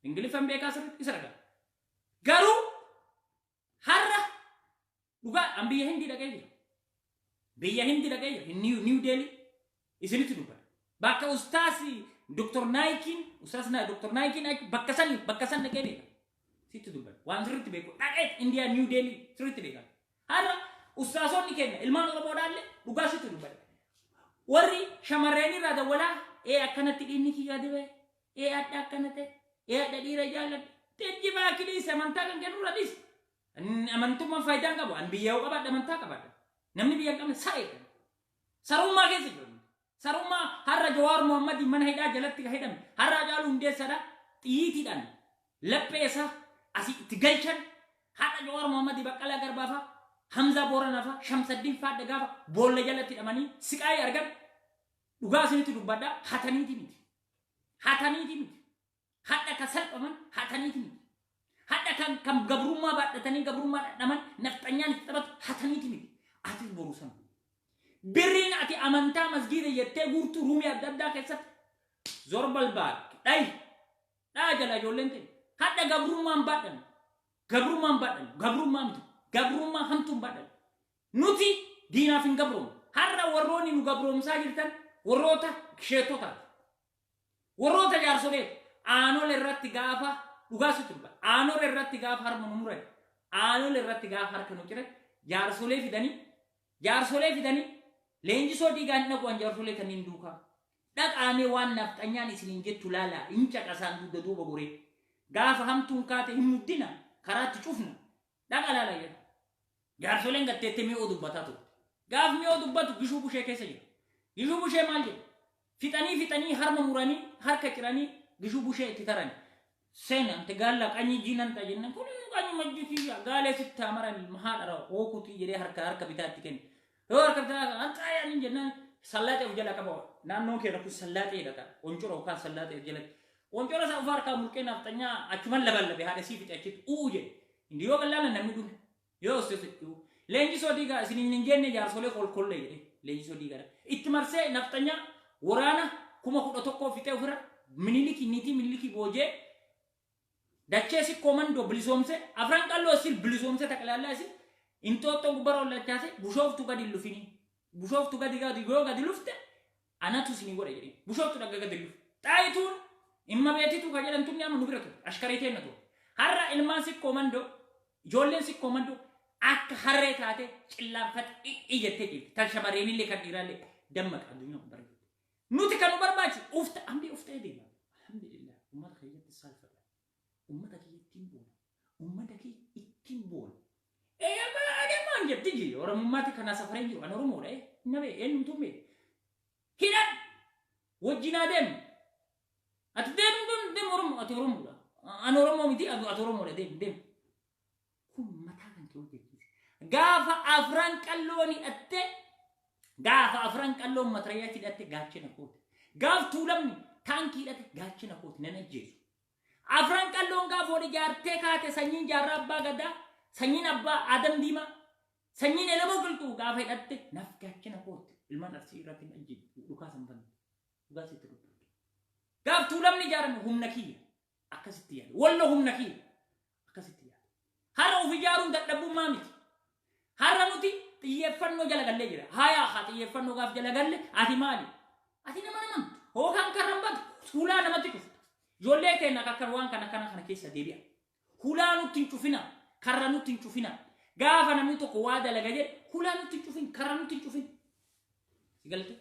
ingiliffaan beekaa sirriitti isa dhagaan garuu har'a dhugaa an biyya hindi dhagee jira New Delhi isinitti dubbata bakka ustaasi doktor Naayikiin bakka san dhaqee beeka sitti dubbata waan sirriitti beeku dhaqee Indiyaa New Delhi sirriitti beeka har'a ustaasonni keenya ilmaan oromoodhaallee dhugaa sitti dubbata warri shamarreen irraa dawwalaa akkanatti dhiinni kiyyaa dibee adda akkana ta'e adda dhiira jaalladha tejjibaa kiliisa amantaa kan kennu radhiis amantummaan faayidaan qabu an biyyaa qabaadha amantaa qabaadha namni biyya hin qabne sareedha sarummaa keessa jiru sarummaa har'a Jawaar Mohammadii mana hidhaa jalatti hidhame har'a Haacaaluu Hundeessaadha xiyyiitiidhaan laphee isaa asii itti galchan har'a Jawaar Mohammadii Baqqalaa Garbaafa Hamza Borana fa Shamsuddin fa daga bolla jalatti damani siqay argan duga sinitti dubbadda hataniiti miti hadda ka salphaman hataniiti miti hadda kan gabrummaa baadhatanii gabrummaa dhaman nafxanyaan itti taphatu hataniiti miti ati borusan birriin ati amantaa masgiida jettee guurtu ruumii adda addaa keessatti zorbal baad dhaa jala ijoolleen ta'e hadda gabrummaan baadhan gabrummaa miti gabrummaa hamtuun baadhan nuti diinaaf hin gabroom har'a warroonni nu gabroomsaa jirtan warroota sheetotaati warroota jaarsolee aanol irratti gaafa dhugaa sitti dubba aanol irratti gaafa harma nu muran aanol irratti gaafa harka nu ciran jaarsolee fidanii leenjisoo dhiigaan dhaquun jaarsolee kanneen duukaa dhaqaamee waan nafxanyaan isiniin jettu laalaa inca qasaan dugda duuba goree gaafa hamtuun kaate hin muddina karaatti cufna dhaqa laalaa jedha jaarsoleen gatteette mi'oo dubbataa turte gaaf mi'oo dubbatu gishuu bushee keessa jira gishuu bushee maal jedhu fixanii harma muranii harka ciranii gishuu bushee itti tarani seenan te gaalla qanyi jinan ta jennan kun qanyi majjiti gaale sitti amaran mahaadara hookuti jedhee harka bitaatti kenni yoo harka bitaa antaayaa jennan sallaatee ujala qaba naannoo kee rakku sallaatee dhaka oncoro kan sallaatee jala oncoro sa ufar ka mulkee naftanyaa achuman laballabe haadha sii fixe achitti uuje indi yoo gallaala namni dhume yoo sesitu leenjisoo diigaa isinin hin jenne jaarsolee kolkollee jedhe leenjisoo diigaa itti marsee naftanyaa waraana kuma 11 fixe ofirra miniliki boojee dacheesi komando bilisoomse afran qalloo sil bilisoomse taqlaallaa sil intooto gubaroo lachaase bushooftu gadi lufini bushooftu gadi lufte anatu sini godhe jedhe bushooftu dhagga gadi lufte xaayituun imma beetitu ka jedhan tunni amma nu bira ture ashkariiteen na ture har'a ilmaan si komando ijoolleen si komando akka harree taate cillaanfat iyyattee jirti tan shamarreenillee kan dhiiraallee dammaqa addunyaa kun bareedu nuti kan nu barbaachi ufta ambii ufta edeema alhamdulillah ummata keeyyatti saalfadha ummata kee ittiin boona adeemaan jetti jii oromummaatti kanaa safareen jiru an oromoodha nabe eenyumtuun beeku hidhan wajjinaa deemu ati deemu oromoo ati oromoodha an oromoo miti ati oromoodha deemu kun mataa kan kee hojjechiise gaafa afran qalloon hidhatte gaafa afran qalloon matarayyaatti hidhatte gaachina koote gaaf tuulamni taankii hidhate gaachina koote nan ajjeesu afran qalloon gaafa wali jaartee kaate sanyiin jaarraa abbaa gadaa sanyiin abbaa adam diimaa sanyiin elamoo qilxuu gaafa hidhatte naf gaachina koote ilmaan arsii irratti ajjeesu dhukaa sanfan dhugaa sitti dhugaa gaaf tuulamni ijaarame humna kiyya akkasitti yaada wallo humna kiyya akkasitti yaada har'a of ijaaruun dadhabummaa miti har'a nuti xiyyeeffannoo jala gallee jira hayaa haa xiyyeeffannoo gaaf jala galle ati maali ati nama hookaan karrambatu hulaa namatti cufta ijoollee keenya akka waan kana keessa deebi'a hulaa nutti hin cufina karra nutti hin cufina gaafa namni tokko waa dalaga jedhe hulaa nutti hin cufin karra nutti hin cufin sigalte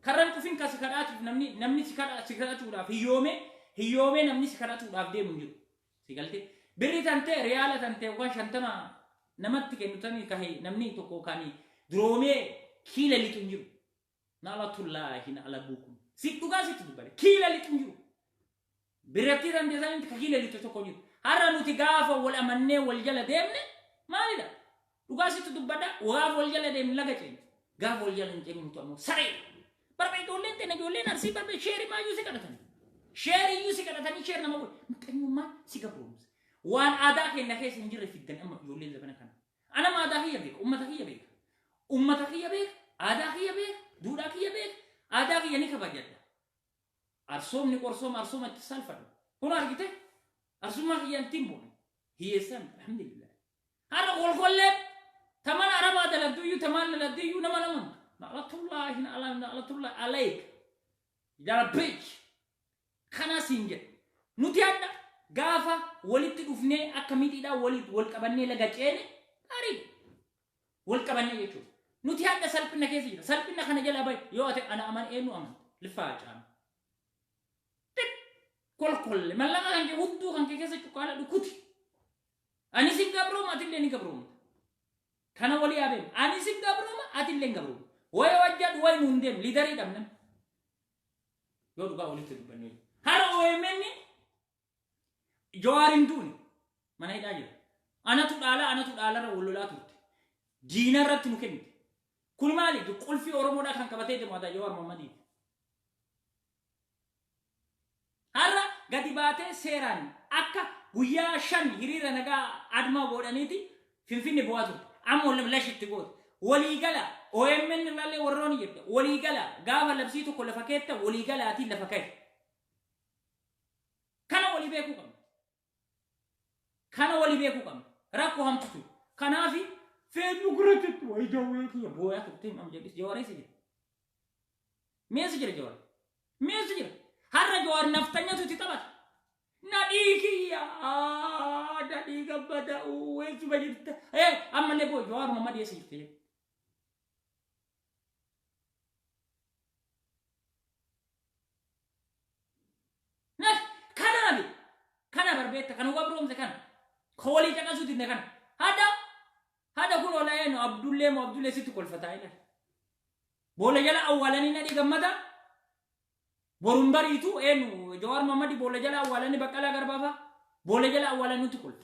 karran cufin kasi kadhaatuuf namni si kadhaatuudhaaf hiyyoomee namni si kadhaatuudhaaf deemu hin jiru sigalte birri tantee riyaala tantee waan 50 namatti kennutanii kahee namni tokko kaanii duroomee kiila lixu hin jiru naalatullaahi na ala buukum si dhugaa sitti dubbale kiila lixu hin jiru birratti tantee isaanii ka kiila lixu tokko hin jiru har'a nuti gaafa wal amannee wal jala deemne maalidha dhugaa sitti dubbadha gaafa wal jala deemne laga ceene gaafa wal jala hin ceene nuti ammoo saree barba ijoolleen teena ijoolleen arsii barba sheerii maayyuu si kadhatanii sheer nama godhe muqenyummaan si gabroomsa waan aadaa keenya keessa hin jirre fiddan amma ijoolleen zabana kana anama aadaa kiyya beeka ummata kiyya beeka aadaa kiyya beeka duudhaa kiyya beeka aadaa kiyya ni kabajadha arsoomni qorsooma arsooma itti saalfadhu kun argite arsummaa kiyya ittiin boone hiyyeessan alhamdulillah har'a golgollee taman arabaa dalagduyyuu taman dalagduyyuu nama na'latullaahi alayk jarabbeech kana siin jedhe nuti hadha gaafa walitti dhufnee akka miidhiidhaa wal qabannee laga ceene gaarii wal qabannee jechuudha nuti hadha salphina keessa jira salphina kana jala bahe yoo ate ana aman eenyu aman lifaa caama kolkolle mallaqa kan kee hudduu kan kee keessa cuqqaala dhukuti ani sin gabrooma atillee ni gabrooma kana walii abeem ani sin gabrooma atillee gabrooma way wajjad way nundem lidarii dhabnan yoo dhugaa walitti dubbannee hara OMN jawaarin duuni mana hidhaa jira anatu dhaala ra wallolaa turte diina irratti nu kennite kun maali qulfi oromoodhaa kan qabatee deemu ata Jawaar Mohammadiif har'a gadi baatee seeraan akka guyyaa 5 hiriira nagaa admaa godhaniiti finfinne bu'aa turte amma wal lashitti goote waliigala OMN lalle warroon jedha waliigala gaafa labsii tokko lafa keetta waliigalaatiin lafa ka'e kana walii beekuu qabna rakkoo hamtutu kanaafi feenu gurratti way jawweeti ya booya turte am jedhis Jawaar isa jira mees jira har'a Jawaar naftanyatu ti tabat nadhiikiya dadhii gabbada weessu bajirta amma le boo Jawaar Mohammad isa jirte kana barbetta kan wabromse kan kholi jaka suti ne kan hada kulo la eno Abdulle situ kol fataila bola jala awalani na digamada borumbari tu enu Jawaar Mohammad bola jala awalani bakala garbafa bola jala awalani tu kol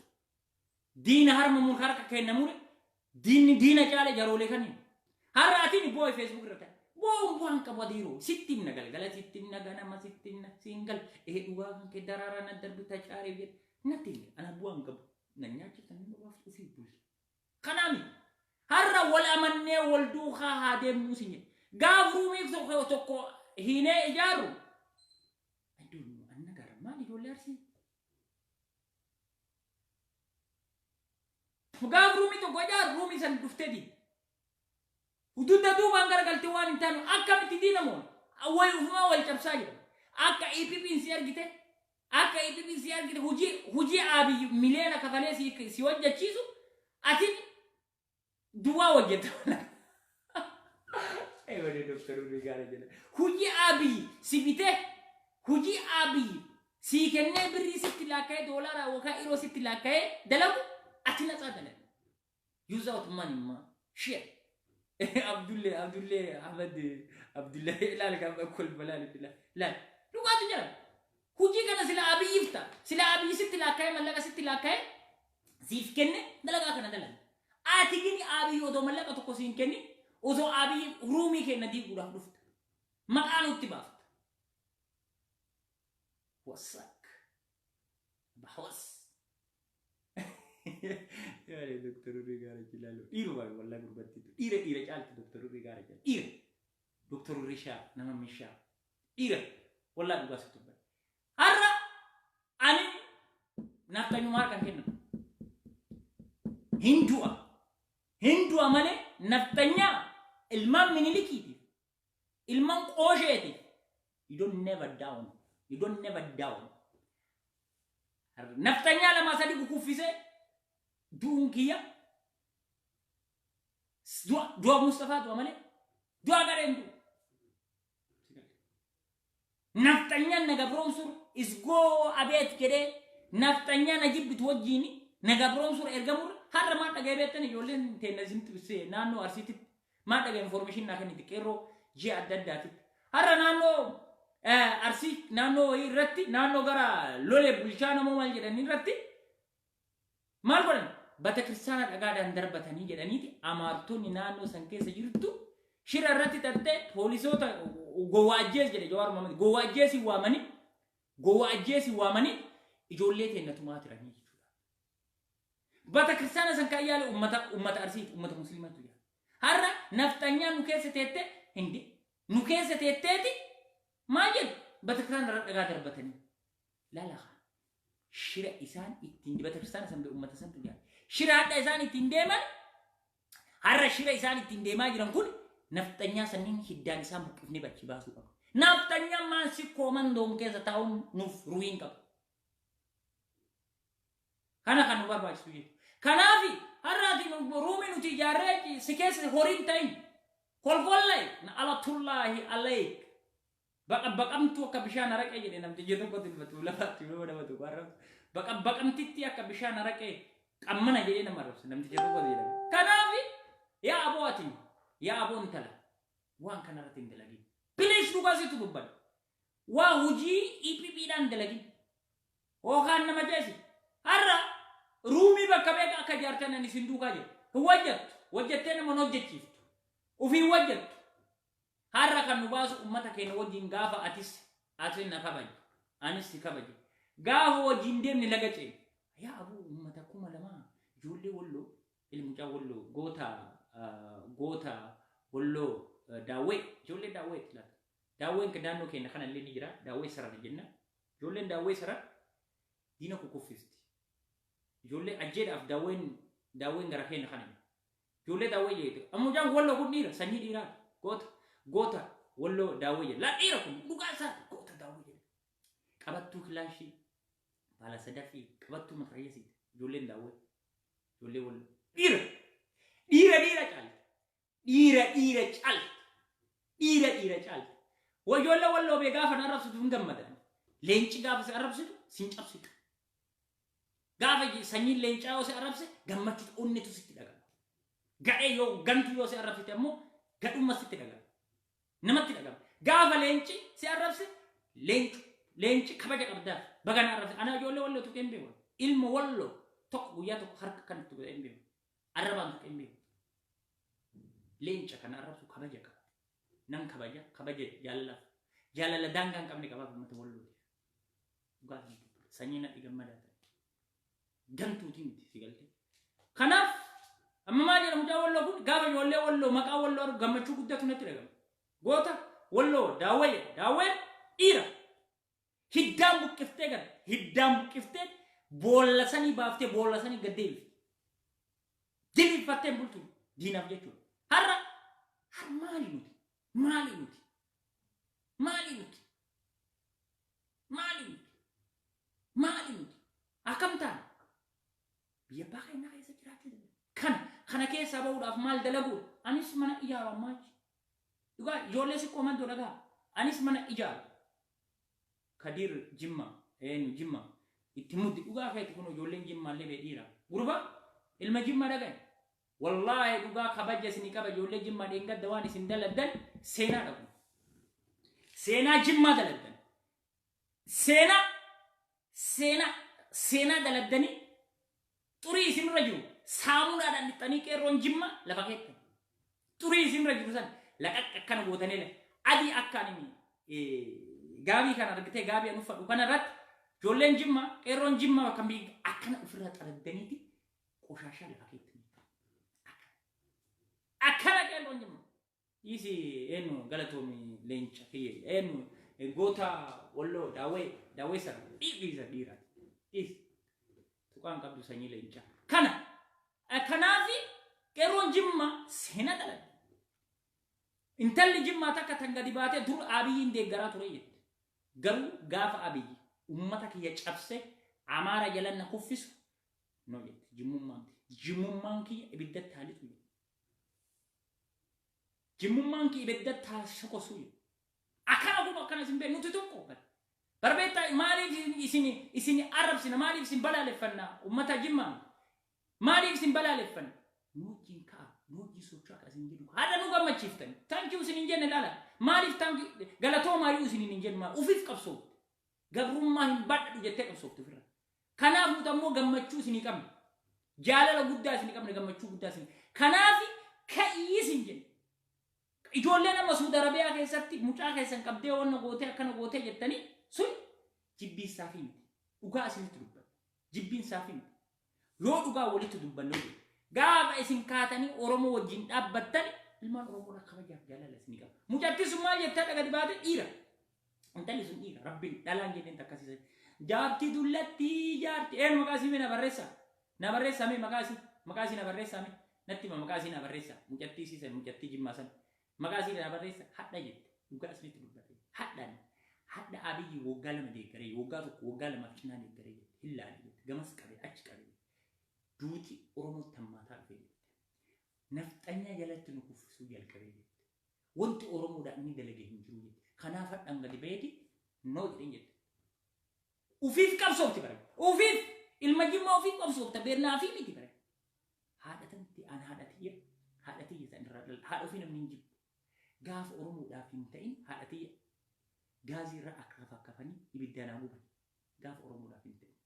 din harma mun kharaka kenamure din jale jarole kan har atini boy Facebook rata buang ka badiro sittin nagal gala sittin nagana ma sittin single duwa kan ke darara na darbita cari bet natin ana buang ka nanya ci tan ba fu fi bul kanami harra wala manne wal du kha hadem musinye gavru mi so ko hine ijaru adu anna garma ni dolarsi gavru mi to gojar rumi san duftedi Ududa tu banggar galti wan tanu akka mitidina mon awal ufma wal chapsagi akka EPP siar gite huji abi milena kafale si wajja chizu ati duwa wajeta wale doktor Rigara jela huji abi sibite huji abi si kenne birri $6 dolara waka euro $6 dalagu atina sadana use out money ma share Abdulle Ahmed Abdulle لا لك أقول بلال لا لو قاعد تجرب huji kana sila abi ifta sila abi $6 malaga $6 sif kenne dalaga kana dalan ati gini abi odo malaga to kosin kenni ozo abi rumi kenna di gura dufta maqanu tibaf wasak bahwas ya le doktor Rigara jilalo iru ba wallahi gurbatti ire jalti doktor Rigara jil ire doktor Risha nama misha ire wallahi gubasitu harra ani naftanyu markan kenna hindua male naftanya ilman minilikiti ilman qosheti you don't never down naftanya lama sadi kufise dunkiya dua Mustafa dua male dua garendu naftanya nagabronsur isgo abet kede naftanya najib bitwajini nagabronsur ergamur harra ma daga betani yolen tenazim tuse nano arsiti ma daga information na kaniti kero je addadati harra nano arsi nano irratti nano gara lole bulchana mo mal jedani irratti mal godan bata kristana daga dan darbatani jedaniti amartuni nano sankesa jirtu shira irratti tatte polisota gowajjes jede Jawaar Mohammad gowajjesi wamani ijolle tenatuma tirani bata kristana sankayale ummata arsit ummata muslimatu ya harra naftanya nukese tete hindi nukese teteti majid bata kristana daga darbatani la shira isan itindi bata kristana sambe ummata santu ya shira hadda isan itindeman harra shira isan itindema jiran kun naftanya sanin hiddan isam bukufni bachi basu ka naftanya masi komandong kesa taun nuf ruin ka kana kanu barba suye kanafi harati rumi nuti jareki sikese horin tain kolkollai na alatullahi alaik bakam tu kabishana rake jene namti jeto ko tilbatu la fatu lo da batu barra bakam titti kabishana rake ammana jene namaros namti jeto ko jene kanafi ya aboti ya abon tala wan kana ratin delagi please du gazi tu bubbal wa huji EPP dan delagi o kan nama jesi harra رومي بكبيك أكجارتنا نسندو كاجر وجدتنا من وجدتيف وفي وجدت حرك النباس أمتك إن وجين غافة أتين كبج أنس كبج غافة وجين دم نلقتين يا أبو أمتكم لما جولي ولو المجا ولو غوتا ولو داوي جولي داوي لا داوي كدانو كنا خنا اللي نجرا داوي سرا الجنة جولي داوي سرا دينا كوكوفيست جولي أجد أف داوين غرقين خنا جولي داوي يد أمو جان ولو كون نيرا سني ديرا غوتا ولو داوي لا إيرا كون لغاسا غوتا داوي كابتو كلاشي بالا سدافي كابتو مخريسي جولي داوي جولي ولو ديرا چال ديرا چال وجولي ولو بيغافا نرفسو تنغمدان لينچي غافا سأرفسو سنچابسو غافا سنين لينچاو سأرفسو غمتو أونتو ستي دغا غاي يو غانتو يو سأرفسو تمو غدوما ستي دغا نمتي دغا غافا لينچي سأرفسو لينچي كباجا قبدا بغانا أرفسو أنا جولي ولو تكيمبيو علم ولو توك ويا توك حركة كانت تكيمبيو أربان تكيمبيو لينچا كان أرفسو كباجا نان كباجا جالا دانغان كامني كباب مت ولو غافا سنينا إغمدا gantu timti sigalte khanaf amma mali ramuja wallo kun gaba wallo maka wallo gamachu guddatu natti daga gota wallo dawe ira hiddam bukifte bolla sani bafte bolla sani gadel dili fatte bultu dinaf jetu har mali nuti akamta biya bakay na kaysa kirati kana kesa bawda mal dalagu anis mana ijara mach duga yole si komando daga anis mana ijara kadir jimma itimudi duga kay kuno yole jimma lebe dira gurba ilma jimma daga wallahi duga kabaja sini kaba yole jimma denga dawani sindaladan sena dagu sena jimma daladan sena daladani turi isin raju samuna dan ditani ke ronjimma la paket turi isin raju san la kan botanele adi akkanimi gabi kan argite gabi anu fadu kana rat jollen jimma ke ronjimma kambi akkana ufra taladdaniti qoshasha la paket akkana ke ronjimma isi enu galatomi lencha ke enu gota wallo dawe sar igiza dira is tukan kabdu sanyi lencha kana kanafi keron jimma sena dalal intalli jimma takka tangadi bate dur abiyin de gara turayet garu gafa abiy ummata ki yacabse amara jalanna kuffisu no yet jimumman ki ibiddat talitu jimumman ki ibiddat ta shakosu akana simbe nutu tokko barbeta mali isini arab sina mali isin balale fanna ummata jimma mali isin balale fanna nuji socha kasin jidu hada nuga machiftan thank you isin injene lala mali thank galato mali isin injene ma ufif qabso gabrumma hin baddu jette qabso tufira kanafu tammo gammachu isin kam jalala gudda isin kam gammachu gudda isin kanafi kayisin jene ijoolleen amma Saudi Arabiyaa keessatti mucaa keessan qabdee wanna gootee akkana gootee jettanii sun jibbiin saafii miti dhugaa isinitti dubbata jibbiin saafii miti yoo dhugaa walitti dubbannu gaafa isin kaatanii Oromoo wajjin dhaabbattan ilmaan Oromoo kabajaaf jaalala isinii qaba mucattii sun maal jettaa dhagadi baate dhiira intalli sun dhiira rabbiin dhalaan jedheen takkasiisan jaartii dullatti jaartii een maqaasii mee na barreessaa mee maqaasii na barreessaa mee natti maqaasii na barreessaa mucattii siisan mucattii jimmaa san maqaasii na barreessa hadda jette dhugaa isinitti dubbate hadda abiyyi woggaa lama deeggaree woggaa tokko woggaa lama cinaa deeggaree jette hillaale jette gamas qabee achi qabee duuti Oromoo tammaataa dhufee jette nafxanya jalatti nu kuffisuu jalqabee jette wanti Oromoodhaan inni dalagee hin jiru jette kanaaf hadhaan gadi baheeti noo jedheen jette ufiif qabsoofti bare ufiif ilma jimmaa ufiif qabsoofta beernaa fi miti bare haadhatanti an haadhatiyya san irraa haadha ofii namni hin jiru gaaf Oromoodhaaf hin ta'in haadhatiyya gaazii irraa akka fakkafanii ibiddaan haguugan gaaf Oromoodhaaf hin ta'in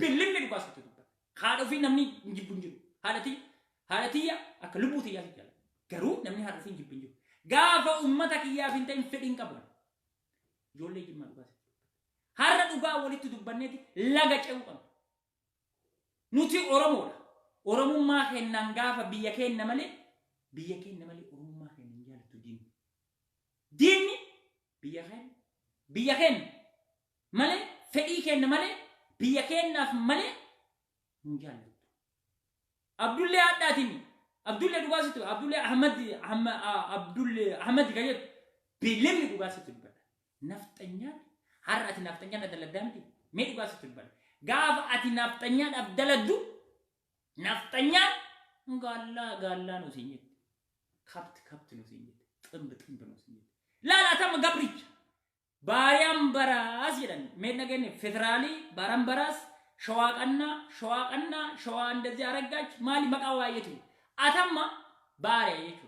billinni dhugaasatti dubbata haadha ofii namni hin jibbu hin jiru. Haadha tiyya akka lubbuu tiyyaa si jala. Garuu namni haadha ofii hin jibbu hin jiru. Gaafa ummata kiyyaaf hin ta'in fedhiin qabu. Ijoollee jimmaa dhugaa. Har'a dhugaa walitti dubbanneeti laga ce'uu qabna. Nuti Oromoodha. Oromummaa kennaan gaafa biyya keenya malee Oromummaa keenya hin jaalatu diinni. Diinni biyya keenya malee fedhii keenya malee biyya keenyaaf malee hin jaalatu. Abdullee Addaatini Abdullee dhugaasitu Abdullee Ahmad gayyatu bilimni dhugaasitu dubbata. Nafxanyaan har'a ati nafxanyaan daladdaamti mee dhugaasitu dubbata. Gaafa ati nafxanyaan abdaladdu nafxanyaan gaallaa nu siin jette. Kabti nu siin jette. Ximbi nu siin jette. Laalatama gabricha. Baay'aan baraas jedhan mee dhageenye federaalii baaraan baraas shawaa እንደዚህ አረጋች ማሊ መቃዋየቱ አተማ ባሪያ የቹ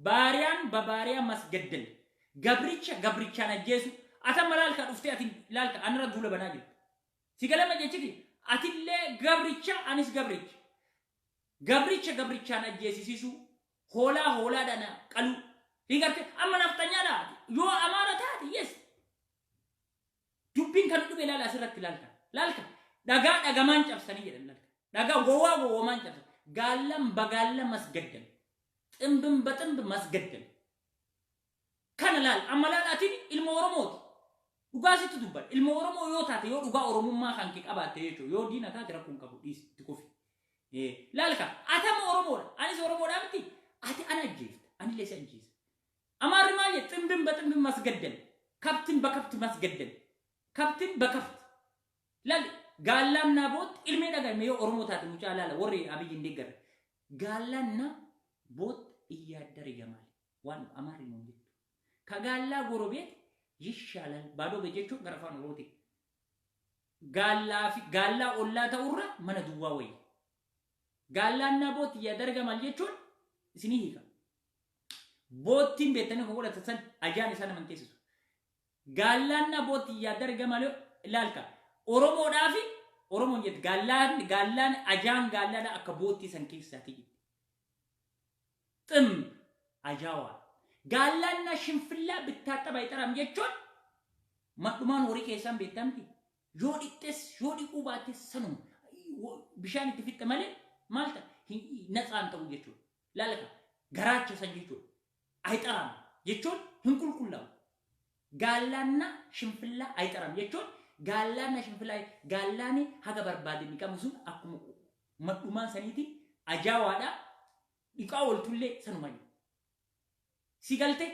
ባሪያን በባሪያ ማስገደል ገብሪቻ ነጀሱ አተማ ላልካ ዱፍቴ አቲ ላልካ አንራ ዱለ በናጅ ሲገለመ ጀቺ አቲለ ገብሪቻ አንስ ገብሪቻ ነጀሲ ሲሱ ሆላ ዳና ቀሉ ሊገርተ አመናፍጠኛ ዳ ዮ አማራታት yes ዱቢን ከንዱ በላላ ስረት ላልካ daga mancap sani jedhan daga gowa mancap gallam bagalla masgaddan timbim batimb masgaddan kana lal amalalatin ilmo oromot ugasitu dubban ilmo oromo yo tate yo duga oromumma kanki qabate yecho yo dina ta dira kun qabu dis tikofi lalka atam oromo anis oromo damti ati anajif ani lesen jis amar maye timbim batimb masgaddan kaptin bakapt masgaddan kaptin bakapt lal Galan bot ilmi daga meyo oromo taatu mucaalala warri abiyyin deeggar galanna bot iyyadar yamal wan amari mun jettu ka galla gorobet yishaalal baado bejechu garafan roti galla olla ta'urra mana duwa way galanna bot iyyadar gamal jechun isini hika botin betane ko wala tatsan ajani sana man tesu galanna bot iyyadar gamal lalka Oromo dafi Oromo jet galan ajang galana akaboti san kisati tim ajawa galan na shinfilla bittata baytaram jechon maduman hori kesan betamti jodi kubatis sanum bishan tifit male malta natsan taw jechon lalaka garacha san jechon aytaram jechon hinkulkullaw galanna shinfilla aytaram jechon Galana shinfilai galani haga barbade mikamusun akkumu maduman saniti ajawada ikawol tulle sanumani sigalte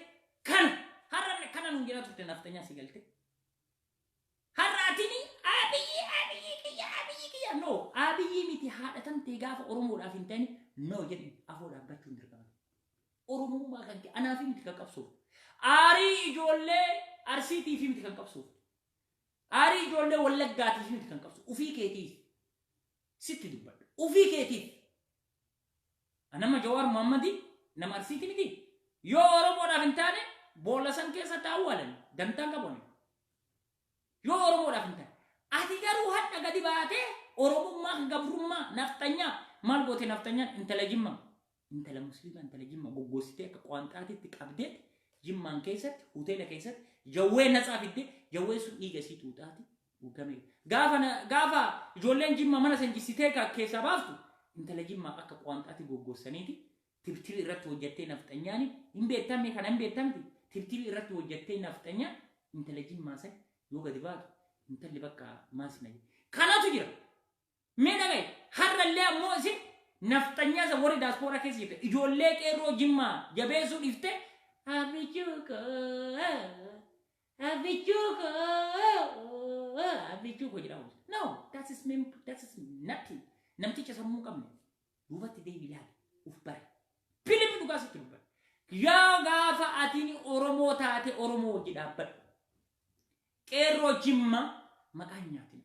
kan harane kanan ngira tutte naftanya sigalte haratini abiyi kiya no abiyi miti hadatan tegafa oromo da fintani no jadi afoda bachun dirga oromo ma kan anafi miti kakapso ari ijolle arsiti fi miti kakapso Ari jolle wallaggaati fi kan qabsu ufii keetiif sitti dubbadhu ufii keetiif anama Jawaar Muhammadi nama arsiiti miti yoo oromoodhaaf hin taane boolla san keessa taa'uu walan dantaan qaban yoo oromoodhaaf hin taane ati garuu hadda gadi baatee oromummaa gabrummaa naftanyaa maal goote naftanyaan intala musliima intala jimma goggoositee akka qaanxaatitti qabdeet jimmaan keessatti hoteela keessatti jawwee natsaa fidde jawwee sun dhiiga sii tuutaati uugame gaafa ijoolleen jimma mana san jissitee keessa baaftu intala jimma akka qaanxaatti goggoosaniiti tirtiri irratti hojjettee naftanyaani hin beektamne kana hin beektamti tirtiri irratti hojjettee naftanyaan intala jimmaa san yoo gadi baatu intalli bakka maasina kanatu jira mee dhagaye har'allee ammoo isin naftanyaa san warri daaspooraa keessa jirte ijoollee qeerroo jimmaa jabeessuu dhiftee Abichuko jiraus. No, that is nothing. Namticha sammuu qabne. Duubatti deebi'aa uf bare. Filimi dhugaa sitti dubbata. Yaa gaafa atini Oromoo taate Oromoo wajji dhaabbadhu. Qeerroo Jimma maqaan nyaatin.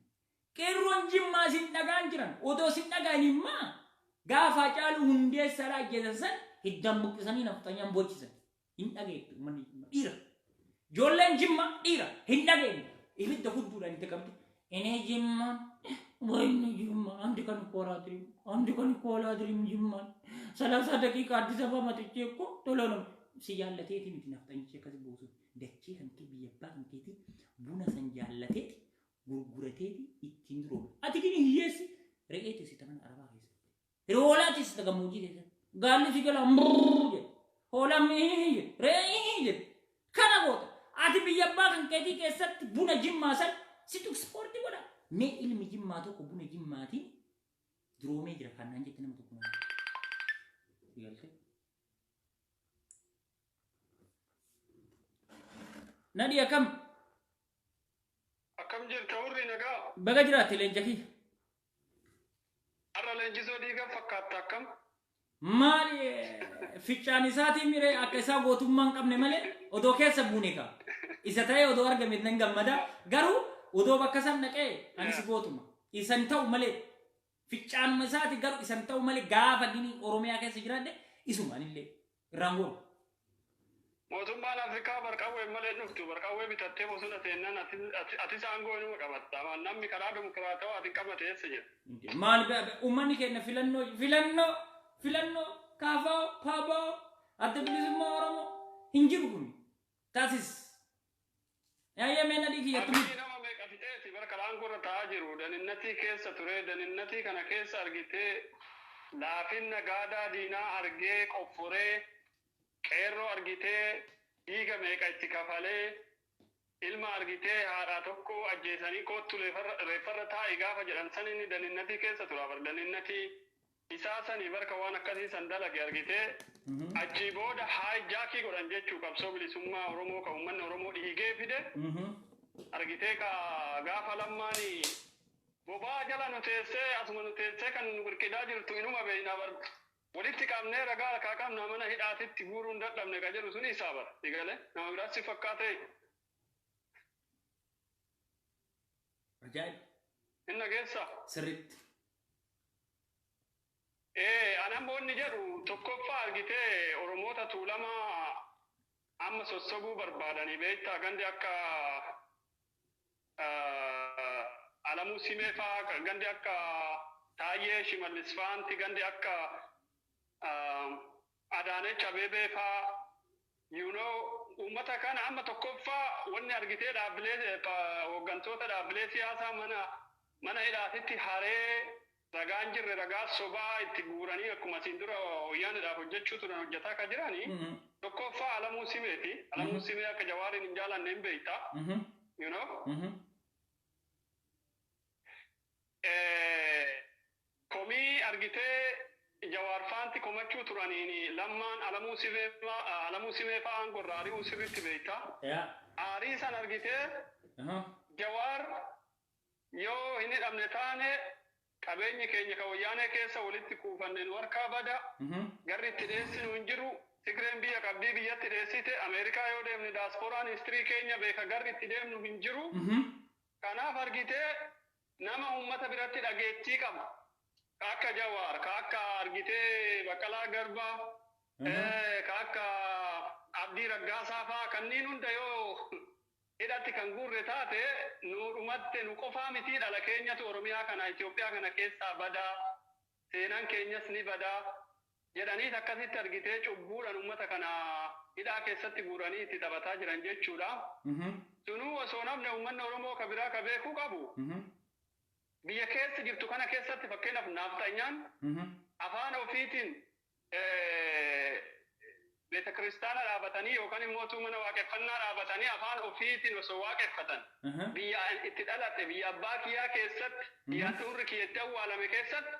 Qeerroon Jimmaa sin dhagaan jiran. Odoo sin dhagaan immaa gaafa caalu hundeessaa ajjeesan hiddan buqqisanii naftanyaan boochisan. Hin dhageettu manni dhiira. Joolleen Jimma dhiira hin dhageettu. Ibidda hudduudhaan itti qabdi. Inni Jimma ወይኔ ጅማ አንድ ቀን እኮ አላድርም ጅማን 30 ደቂቃ አዲስ አበባ መጥቼ እኮ ቶሎ ነው ሲያለቴት ምትናፍጠንቼ ከዚህ ቦሱ ደቼ ከንኪ ቢየባ ከንኪቲ ቡና ሰንጃለቴት ጉርጉረቴት ኢትንድሮ አትግኒ ይየስ ረኤት ሲተመን አረባ ሄስ ሮላቲ ስተገሙጂ ሄስ ጋል ሲገላ ምሩጅ ሆላም ይሄ ረኤ ከናቦት አቲ ቢየባ ከንኪቲ ከሰት ቡና ጅማ ሰል ሲቱ ስፖርት ወላ ሜ ኢልሚ ጅማ ቶኮ ቡና ጅማቲ ድሮሜ ጅራ ካናንጀ ተነምቶ ነው ይገልጽ نادي أكم جير توري نجا بقدرات لينجكي أرى لينجزو ديجا فكرت أكم مالي في تشانيساتي ميري أكيسا غوتوم مان كم نملة ودو كيسا بونيكا إذا تاي ودو أرجع مدنعم مدا غارو ودو بكسام نكى أنا سبوتوم إذا نتاو ملة في تشانيساتي غارو إذا نتاو ملة غاف أديني أوروميا كيسا جرادة إسمه أني ليه رامو mootummaan Afrikaa barqawwee malee dhuftu barqawwee bitattee bosona seennan ati saangoo inuma qabatta namni karaa dimokiraatawaa ati qabate eessa jira maal ummanni keenya filannoo kaafaa paabaa adda bilisummaa oromoo hin jiru kun taasis yaayya meena dhigi yattu nama meeqa fixeeti barka laangorra ta'aa jiru daninnatii keessa ture daninnatii kana keessa argitee laafinna gaadaa diinaa argee qofforee qeerroo argitee dhiiga meeqa itti kafalee ilma argitee haadhaa tokko ajjeesanii koottu reeffarra taa'i gaafa jedhan san inni daninnatii keessa tura bar daninnatii isaa sanii barka waan akkasii san dalage argitee achii booda haayijaakii godhan jechuu qabsoo bilisummaa Oromoo ka uummanni Oromoo dhiigee fide argitee ka gaafa lammaanii bobaa jala nu teessee asuma nu teessee kan nu birqidaa jirtu inuma beeynaa bar walitti qabnee ragaa rakaa qabna mana hidhaatitti guuruun dadhabne ka jedhu suni isaa bara digale nama biraatti fakkaatee ajaa'ib inna geessa sirriitti anamboonni jedhu tokkoffaa argitee Oromoota tuulamaa amma sossobuu barbaadanii beektaa gandi akka Alamuu Simee fa'aa gandi akka Taayyee Shimallis fa'aanti gandi akka Adaanech Abeebee fa'aa uummata kana amma tokkoffaa wanni argitee dhaabbilee hooggantoota dhaabbilee siyaasaa mana hidhaatitti haree ragaan jirre ragaa sobaa itti guuranii akkuma siin dura wayyaanidhaaf hojjechuu turan hojjetaa akka jiranii tokkoffaa Alamuu Simeeti. Alamuu Simee akka Jawaariin hin jaalanne hin beektaa. Komii argitee Jawaar faanti komachuu turaniin lammaan Alamuu Simee fa'aan gorraari'uu sirriitti beektaa. Aarii san argitee Jawaar yoo hin hidhamne taane qabeenyi keenya ka wayyaanee keessa walitti kuufanne nu harkaa bada garri itti dheessinu hin jiru. Tigreen biyya qabdii biyyatti dheessite Ameerikaa yoo deemne daasporaan histirii keenya beeka garri itti deemnu hin jiru. Kanaaf argitee nama uummata biratti dhageettii qaba. Ka akka Jawaar, ka akka argitee Baqqalaa Garbaa, ka akka Abdii Raggaasaa fa'aa kanneen hunda yoo hidhatti kan guurre taate nu dhumatte nu qofaa miti dhala keenyatu Oromiyaa kana Itoophiyaa kana keessaa badaa seenaan keenyas ni badaa jedhanii akkasitti argitee cubbuudhaan uummata kana hidhaa keessatti guuranii itti taphataa jiran jechuudha. Sunuu osoo namni uummanni Oromoo ka biraa ka beekuu qabu. Biyya keessa jirtu kana keessatti fakkeenyaaf naaftanyaan afaan ofiitiin beeta kiristaana dhaabatanii yookaan immoo mana waaqeffannaa dhaabatanii afaan ofiitiin osoo waaqeffatan biyya itti dhalatte biyya abbaa kiyyaa keessatti biyya turri kiyyatti awwaalame keessatti